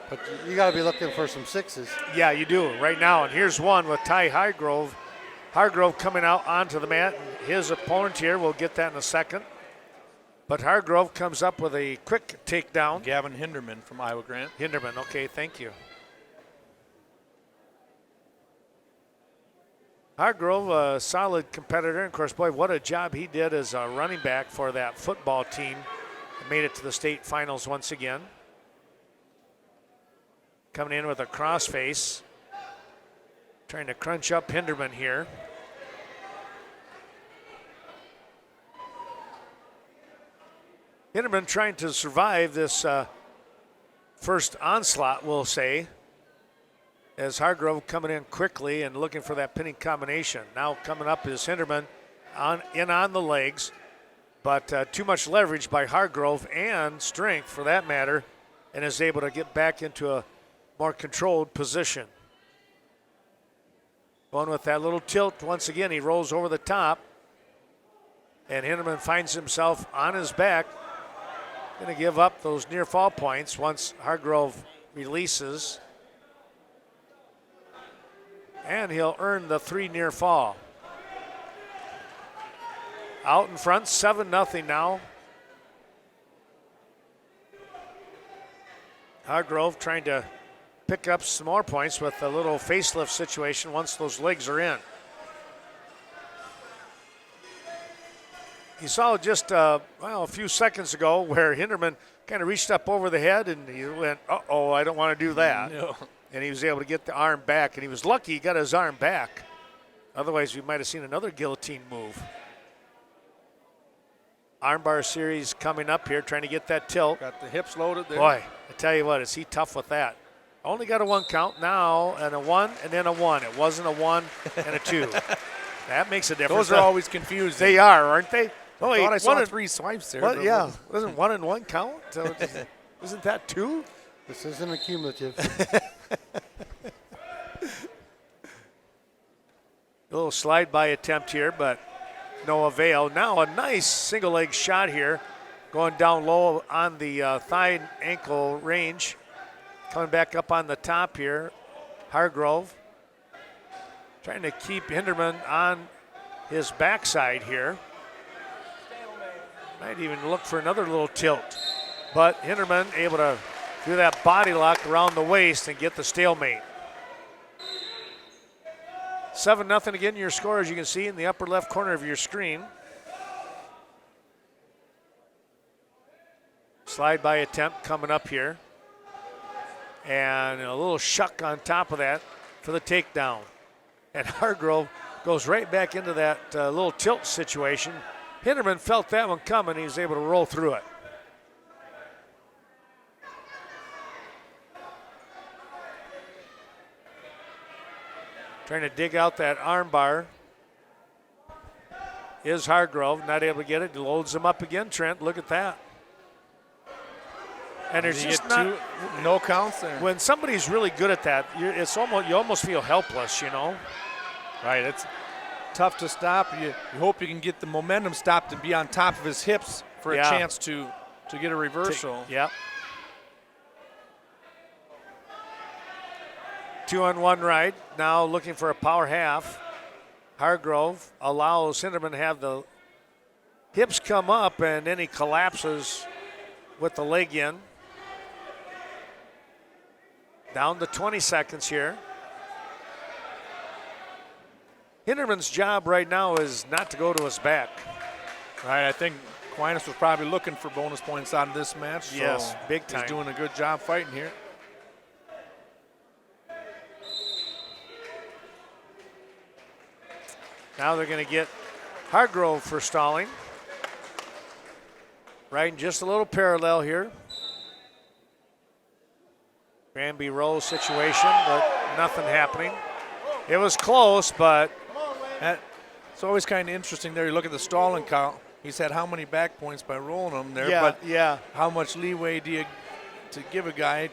But you got to be looking for some 6s. Yeah, you do right now. And here's one with Ty Hargrove. Hargrove coming out onto the mat. And his opponent here, we'll get that in a second. But Hargrove comes up with a quick takedown. Gavin Hinderman from Iowa Grant. Hinderman, okay, thank you. Hargrove, a solid competitor. And of course, boy, what a job he did as a running back for that football team. Made it to the state finals once again. Coming in with a cross face. Trying to crunch up Hinderman here. Hinderman trying to survive this first onslaught, we'll say, as Hargrove coming in quickly and looking for that pinning combination. Now coming up is Hinderman on the legs, but too much leverage by Hargrove and strength for that matter, and is able to get back into a more controlled position. Going with that little tilt once again, he rolls over the top, and Hinderman finds himself on his back. Going to give up those near fall points once Hargrove releases. And he'll earn the 3 near fall. Out in front, 7-0 now. Hargrove trying to pick up some more points with a little facelift situation once those legs are in. You saw just a few seconds ago where Hinderman kind of reached up over the head and he went, uh-oh, I don't want to do that. No. And he was able to get the arm back, and he was lucky he got his arm back. Otherwise, we might have seen another guillotine move. Armbar series coming up here, trying to get that tilt. Got the hips loaded there. Boy, I tell you what, is he tough with that. Only got a 1 count now, and a 1, and then a 1. It wasn't a 1 and a 2. That makes a difference. Those are always confusing. They are, aren't they? Oh, I thought I saw 3 swipes there. What, yeah, wasn't 1 and 1 count? So isn't that 2? This isn't a cumulative. A little slide by attempt here, but no avail. Now a nice single leg shot here, going down low on the thigh ankle range. Coming back up on the top here, Hargrove trying to keep Hinderman on his backside here. Might even look for another little tilt, but Hinderman able to do that body lock around the waist and get the stalemate. 7-0 again, your score, as you can see in the upper left corner of your screen. Slide by attempt coming up here. And a little shuck on top of that for the takedown. And Hargrove goes right back into that little tilt situation. Hinderman felt that one coming. He was able to roll through it. Trying to dig out that arm bar is Hargrove. Not able to get it. He loads him up again, Trent. Look at that. And there's just not no counts there. When somebody's really good at that, you almost feel helpless, you know. Right, it's tough to stop. You hope you can get the momentum stopped and be on top of his hips for a chance to get a reversal. Yep. 2-on-1 right. Now looking for a power half. Hargrove allows Hinderman to have the hips come up, and then he collapses with the leg in. Down to 20 seconds here. Hinderman's job right now is not to go to his back. Right, I think Aquinas was probably looking for bonus points out of this match. So Yes, big time. He's doing a good job fighting here. Now they're going to get Hargrove for stalling. Riding just a little parallel here. Granby Rose situation, but nothing happening. It was close, but It's always kind of interesting there. You look at the stalling count. He's had how many back points by rolling them there? yeah, But yeah. how much leeway do you to give a guy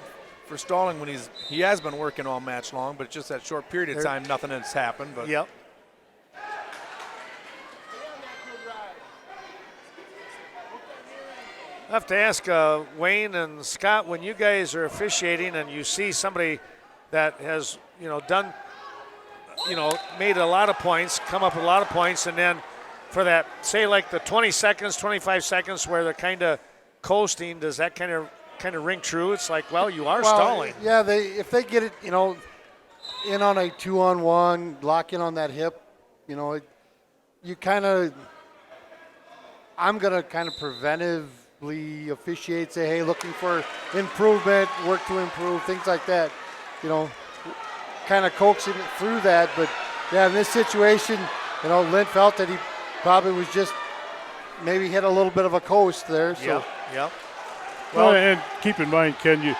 for stalling when he has been working all match long, but just that short period of time, nothing has happened. But Yep. I have to ask Wayne and Scott, when you guys are officiating and you see somebody that has, done, made a lot of points, come up with a lot of points, and then for that, say like the 20 seconds, 25 seconds where they're kind of coasting, does that kind of ring true? It's like, well, you are stalling. Yeah, if they get it, in on a 2-on-1, lock in on that hip, you kind of, I'm going to kind of preventively officiate, say, hey, looking for improvement, work to improve, things like that, kind of coaxing it through that. But, yeah, in this situation, Lynn felt that he probably was just maybe hit a little bit of a coast there. So. Yep. Well, and keep in mind, Ken,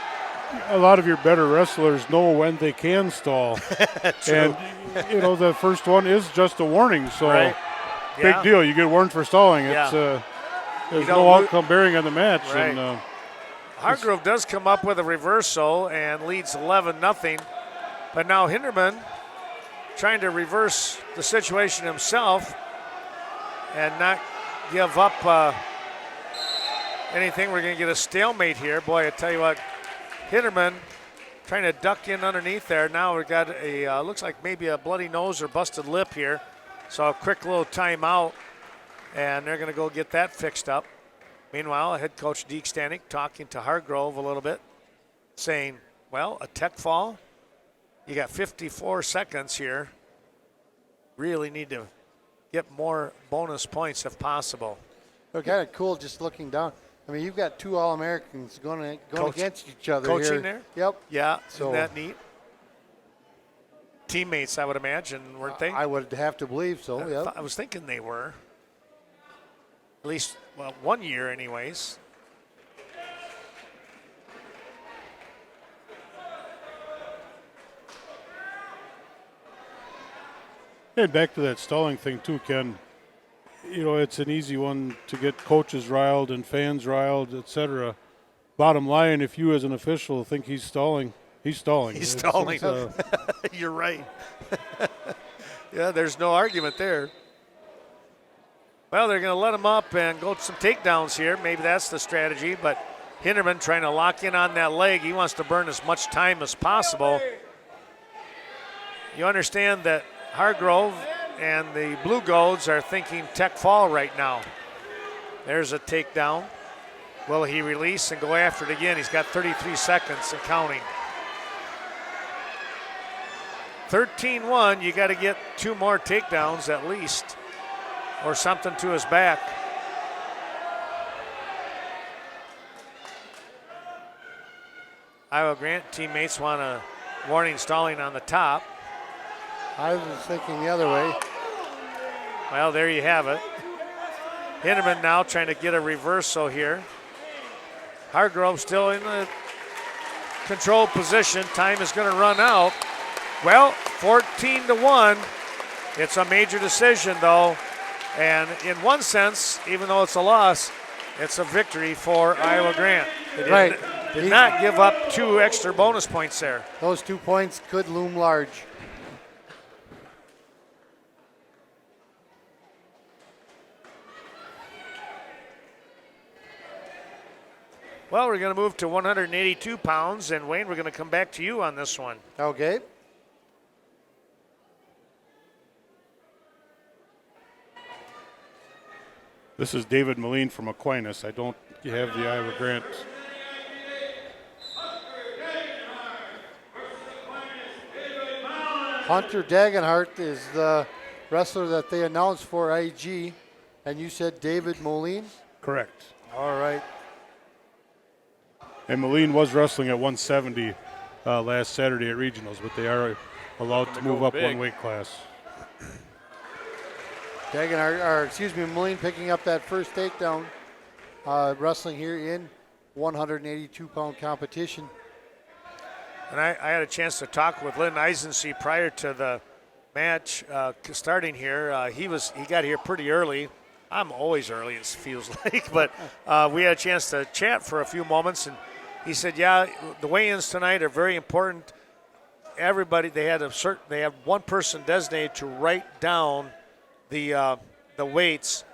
a lot of your better wrestlers know when they can stall. True. And, the first one is just a warning. So Right. big Yeah. deal. You get warned for stalling. Yeah. It's there's don't no lo- outcome bearing on the match. Right. And, Hargrove does come up with a reversal and leads 11-0. But now Hinderman trying to reverse the situation himself and not give up anything. We're going to get a stalemate here. Boy, I tell you what, Hinderman trying to duck in underneath there. Now we've got a, looks like maybe a bloody nose or busted lip here. So a quick little timeout, and they're going to go get that fixed up. Meanwhile, head coach Deke Stanek talking to Hargrove a little bit, saying, well, a tech fall. You got 54 seconds here. Really need to get more bonus points if possible. They're kind of cool just looking down. I mean, you've got two All-Americans going against each other Coaching here. there? Yep. Yeah, So- isn't that neat? Teammates, I would imagine, weren't they? I would have to believe so, yep. I was thinking they were. At least, 1 year anyways. and back to that stalling thing, too, Ken. It's an easy one to get coaches riled and fans riled, etc. Bottom line, if you as an official think he's stalling, he's stalling. He's stalling. You're right. Yeah, there's no argument there. Well, they're going to let him up and go some takedowns here. Maybe that's the strategy, but Hinderman trying to lock in on that leg. He wants to burn as much time as possible. You understand that Hargrove and the Blue Golds are thinking tech fall right now. There's a takedown. Will he release and go after it again? He's got 33 seconds and counting. 13-1, you got to get 2 more takedowns at least, or something to his back. Iowa Grant teammates want a warning stalling on the top. I was thinking the other way. Well, there you have it. Hinderman now trying to get a reversal here. Hargrove still in the control position. Time is going to run out. Well, 14-1. It's a major decision, though. And in one sense, even though it's a loss, it's a victory for Iowa Grant. They did not give up 2 extra bonus points there. Those 2 points could loom large. Well, we're going to move to 182 pounds, and Wayne, we're going to come back to you on this one. Okay. This is David Moline from Aquinas. I don't have the Iowa Grant. Hunter Dagenhart is the wrestler that they announced for IG. And you said David Moline? Correct. All right. And Moline was wrestling at 170 last Saturday at regionals, but they are allowed to move up one weight class. Moline picking up that first takedown, wrestling here in 182-pound competition. And I had a chance to talk with Lynn Eisensee prior to the match starting here. He got here pretty early. I'm always early, it feels like, but we had a chance to chat for a few moments, and he said, "Yeah, the weigh-ins tonight are very important. Everybody, they had one person designated to write down the weights,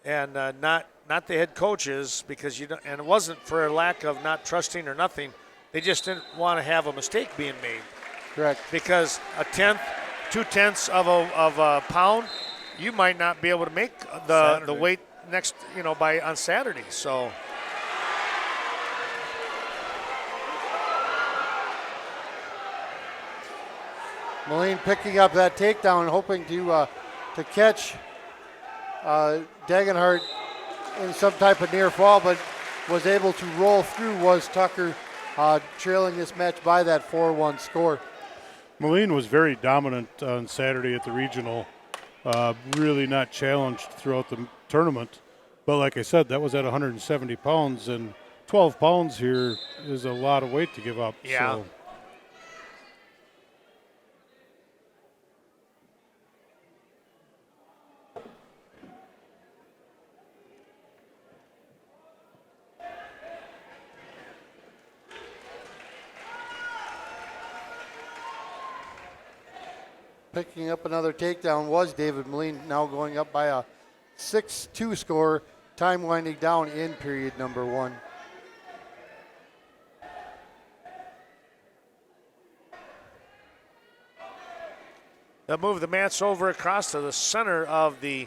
and not the head coaches, because and it wasn't for a lack of not trusting or nothing. They just didn't want to have a mistake being made. Correct. Because a tenth, 2/10 of a pound, you might not be able to make the weight next, on Saturday. So." Moline picking up that takedown, hoping to catch Dagenhart in some type of near fall, but was able to roll through. Was Tucker trailing this match by that 4-1 score. Moline was very dominant on Saturday at the regional, really not challenged throughout the tournament. But like I said, that was at 170 pounds, and 12 pounds here is a lot of weight to give up. Yeah. So. Picking up another takedown was David Moline, now going up by a 6-2 score, time winding down in period number 1. They'll move the mats over across to the center of the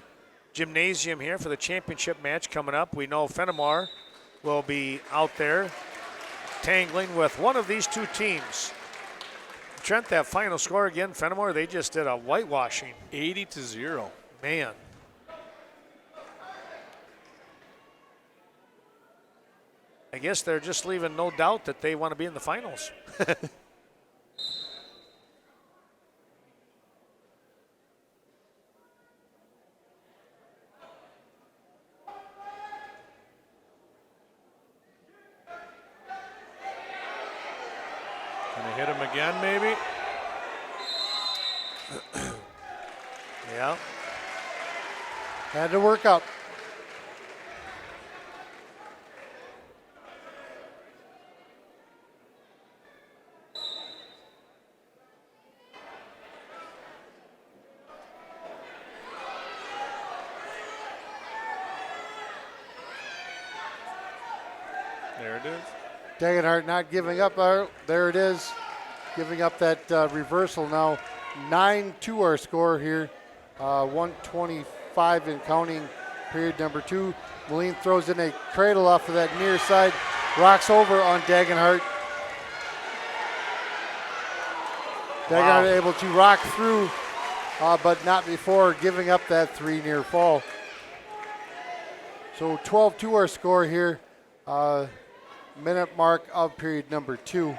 gymnasium here for the championship match coming up. We know Fennimore will be out there tangling with one of these two teams. Trent, that final score again, Fennimore, they just did a whitewashing. 80-0. Man. I guess they're just leaving no doubt that they want to be in the finals. Gonna hit him again, maybe? Yeah. Had to work up. There it is. Dagenhart not giving up. There it is. Giving up that reversal now. 9-2 our score here. 125 and counting, period number 2. Moline throws in a cradle off of that near side. Rocks over on Dagenhart. Dagenhart able to rock through, but not before giving up that 3 near fall. So 12-2 our score here. Minute mark of period number 2.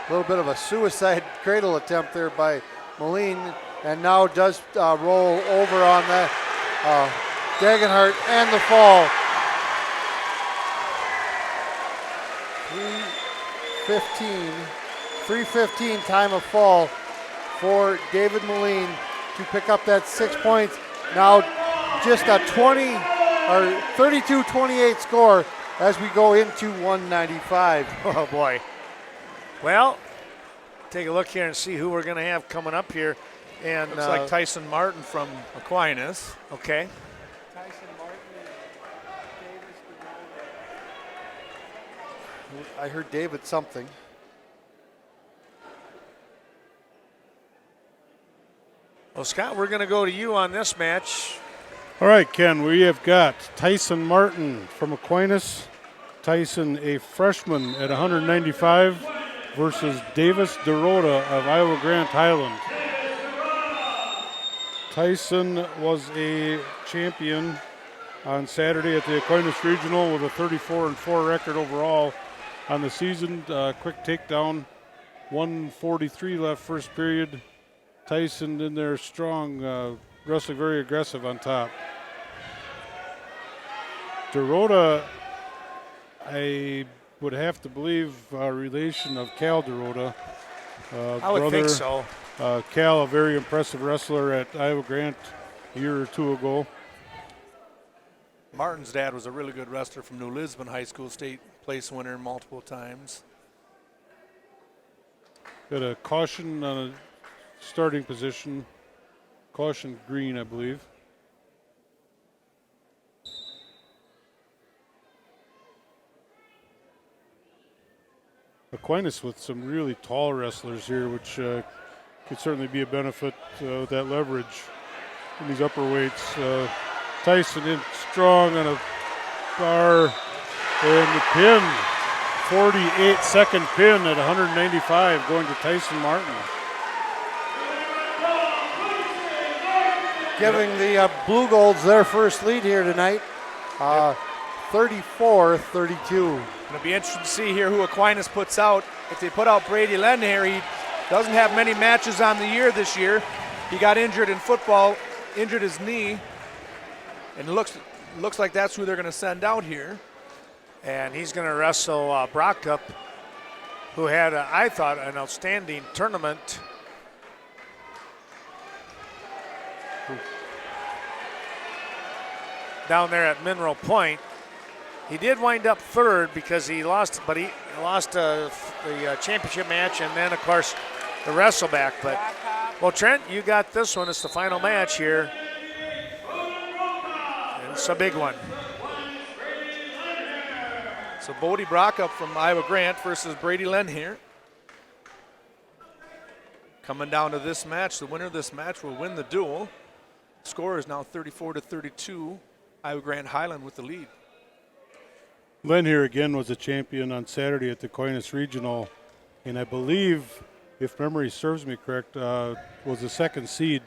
A little bit of a suicide cradle attempt there by Moline, and now does roll over on that Dagenhart and the fall. 3:15 time of fall for David Moline to pick up that 6 points. Now just a 32-28 score as we go into 195. Oh boy. Well, take a look here and see who we're going to have coming up here. And looks like Tyson Martin from Aquinas. Okay. Tyson Martin and Davis. I heard David something. Well, Scott, we're going to go to you on this match. All right, Ken, we have got Tyson Martin from Aquinas. Tyson, a freshman at 195. versus Davis DeRoda of Iowa Grant Highland. Tyson was a champion on Saturday at the Aquinas Regional with a 34-4 record overall on the season. Quick takedown, 1:43 left first period. Tyson in there strong, wrestling very aggressive on top. DeRoda, I would have to believe a relation of Cal DeRoda. I would think so. Cal, a very impressive wrestler at Iowa Grant a year or two ago. Martin's dad was a really good wrestler from New Lisbon High School, state place winner multiple times. Got a caution on a starting position. Caution green, I believe. Aquinas with some really tall wrestlers here, which could certainly be a benefit with that leverage in these upper weights. Tyson in strong on a bar, and the pin, 48-second pin at 195 going to Tyson Martin. Giving the Blue Golds their first lead here tonight, 34-32. It'll be interesting to see here who Aquinas puts out. If they put out Brady Lenhair, he doesn't have many matches on the year this year. He got injured in football, injured his knee, and it looks like that's who they're going to send out here. And he's going to wrestle Brockup, who had, I thought, an outstanding tournament. Down there at Mineral Point. He did wind up third because he lost, but he lost the championship match and then, of course, the wrestleback. But, well, Trent, you got this one. It's the final match here. And it's a big one. So Bodie Brockup from Iowa Grant versus Brady Lenhair. Coming down to this match, the winner of this match will win the duel. Score is now 34-32. Iowa Grant Highland with the lead. Lenhair again was a champion on Saturday at the Aquinas Regional, and I believe, if memory serves me correct, was the second seed.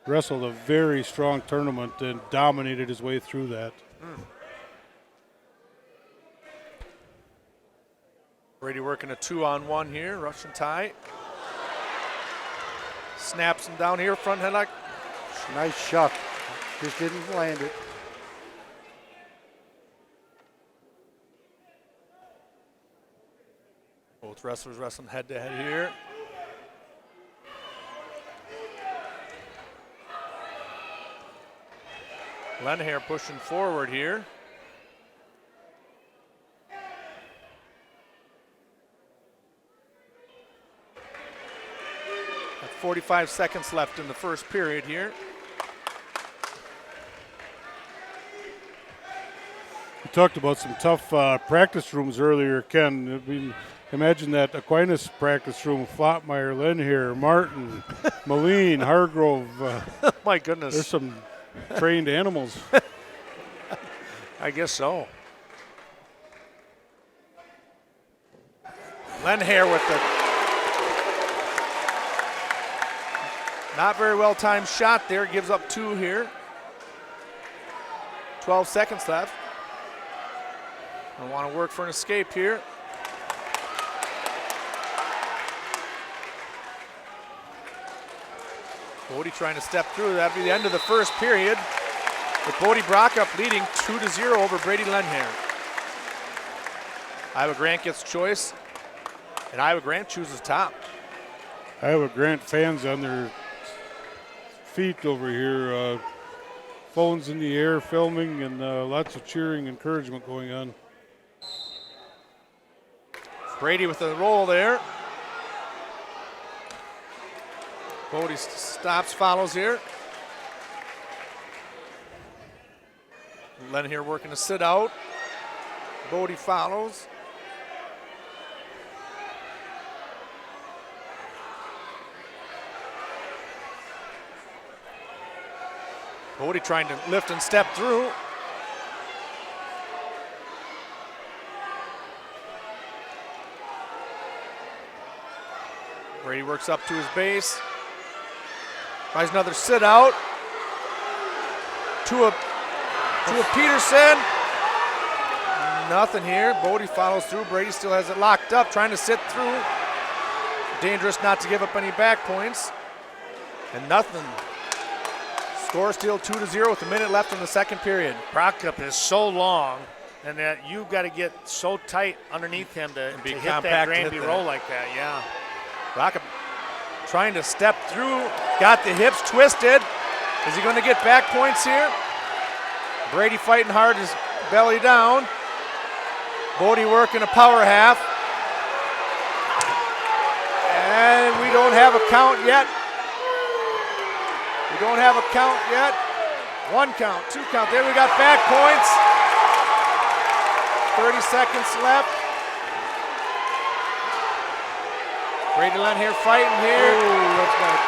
Wrestled a very strong tournament and dominated his way through that. Brady working a 2-on-1 here, Russian tie. Snaps him down here, front headlock. Nice shot. Just didn't land it. Both wrestlers wrestling head-to-head here. Lenhair pushing forward here. Got 45 seconds left in the first period here. We talked about some tough practice rooms earlier, Ken. I mean, imagine that Aquinas practice room: Flotmeyer, Lenhair, Martin, Moline, Hargrove. My goodness. There's some trained animals. I guess so. Lenhair with the not very well timed shot there. Gives up 2 here. 12 seconds left. I want to work for an escape here. Bodie trying to step through. That'll be the end of the first period, with Bodie Brockup leading 2-0 over Brady Lenhair. Iowa Grant gets choice, and Iowa Grant chooses top. Iowa Grant fans on their feet over here. Phones in the air, filming, and lots of cheering, encouragement going on. Brady with the roll there. Bodie stops, follows here. Lenhair working to sit out. Bodie follows. Bodie trying to lift and step through. Brady works up to his base. Tries another sit out. To a Peterson. Nothing here. Bodie follows through. Brady still has it locked up, trying to sit through. Dangerous not to give up any back points. And nothing. Score still 2-0 with a minute left in the second period. Brockup is so long, and that you've got to get so tight underneath him to be hit compact that to hit Granby that. roll like that, yeah. Brockup trying to step through. Got the hips twisted. Is he going to get back points here? Brady fighting hard, his belly down. Bodie working a power half. And we don't have a count yet. We don't have a count yet. 1 count, 2 count. There we got back points. 30 seconds left. Brady Len here fighting here. Ooh, that's good.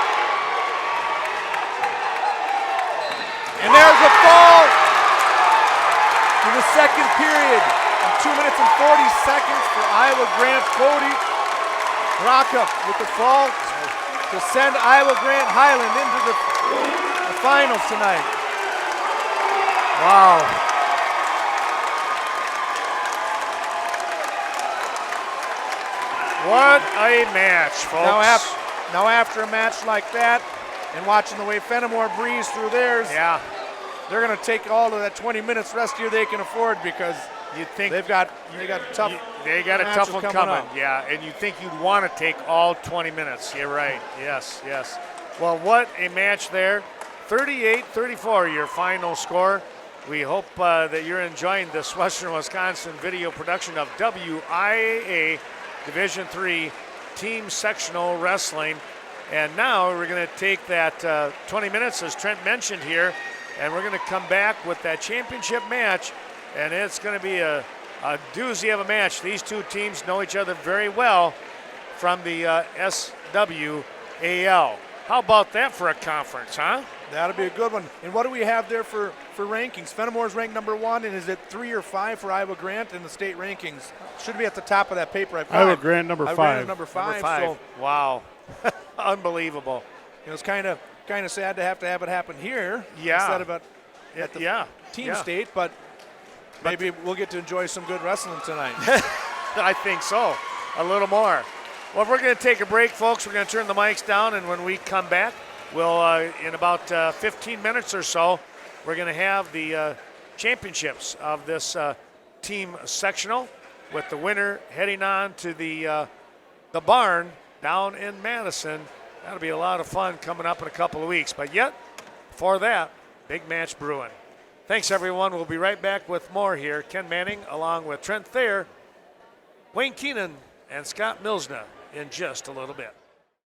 And there's a fall in the second period. 2 minutes and 40 seconds for Iowa Grant. Bodie Brockup with the fall to send Iowa Grant Highland into the finals tonight. Wow. What a match, folks. Now after a match like that, and watching the way Fennimore breeze through theirs, yeah, they're going to take all of that 20 minutes rest here they can afford, because you'd think they got a tough. They got a match tough one coming. up. Yeah, and you think you'd want to take all 20 minutes. You're right. Yes, yes. Well, what a match there. 38-34, your final score. We hope that you're enjoying this Western Wisconsin video production of WIAA Division III Team Sectional Wrestling. And now we're going to take that 20 minutes, as Trent mentioned here, and we're going to come back with that championship match, and it's going to be a doozy of a match. These two teams know each other very well from the SWAL. How about that for a conference, huh? That'll be a good one. And what do we have there for rankings? Fennimore's ranked number 1, and is it 3 or 5 for Iowa Grant in the state rankings? Should be at the top of that paper I've got. Iowa Grant number 5. Grant is number 5. So, wow. Unbelievable. It's kind of sad to have it happen here. Yeah. Instead of at the team state, but maybe we'll get to enjoy some good wrestling tonight. I think so. A little more. Well, we're going to take a break, folks. We're going to turn the mics down, and when we come back, we'll, in about 15 minutes or so, we're going to have the championships of this team sectional, with the winner heading on to the barn down in Madison. That'll be a lot of fun coming up in a couple of weeks. But yet, for that, big match brewing. Thanks, everyone. We'll be right back with more here. Ken Manning along with Trent Thayer, Wayne Keenan, and Scott Milsna in just a little bit.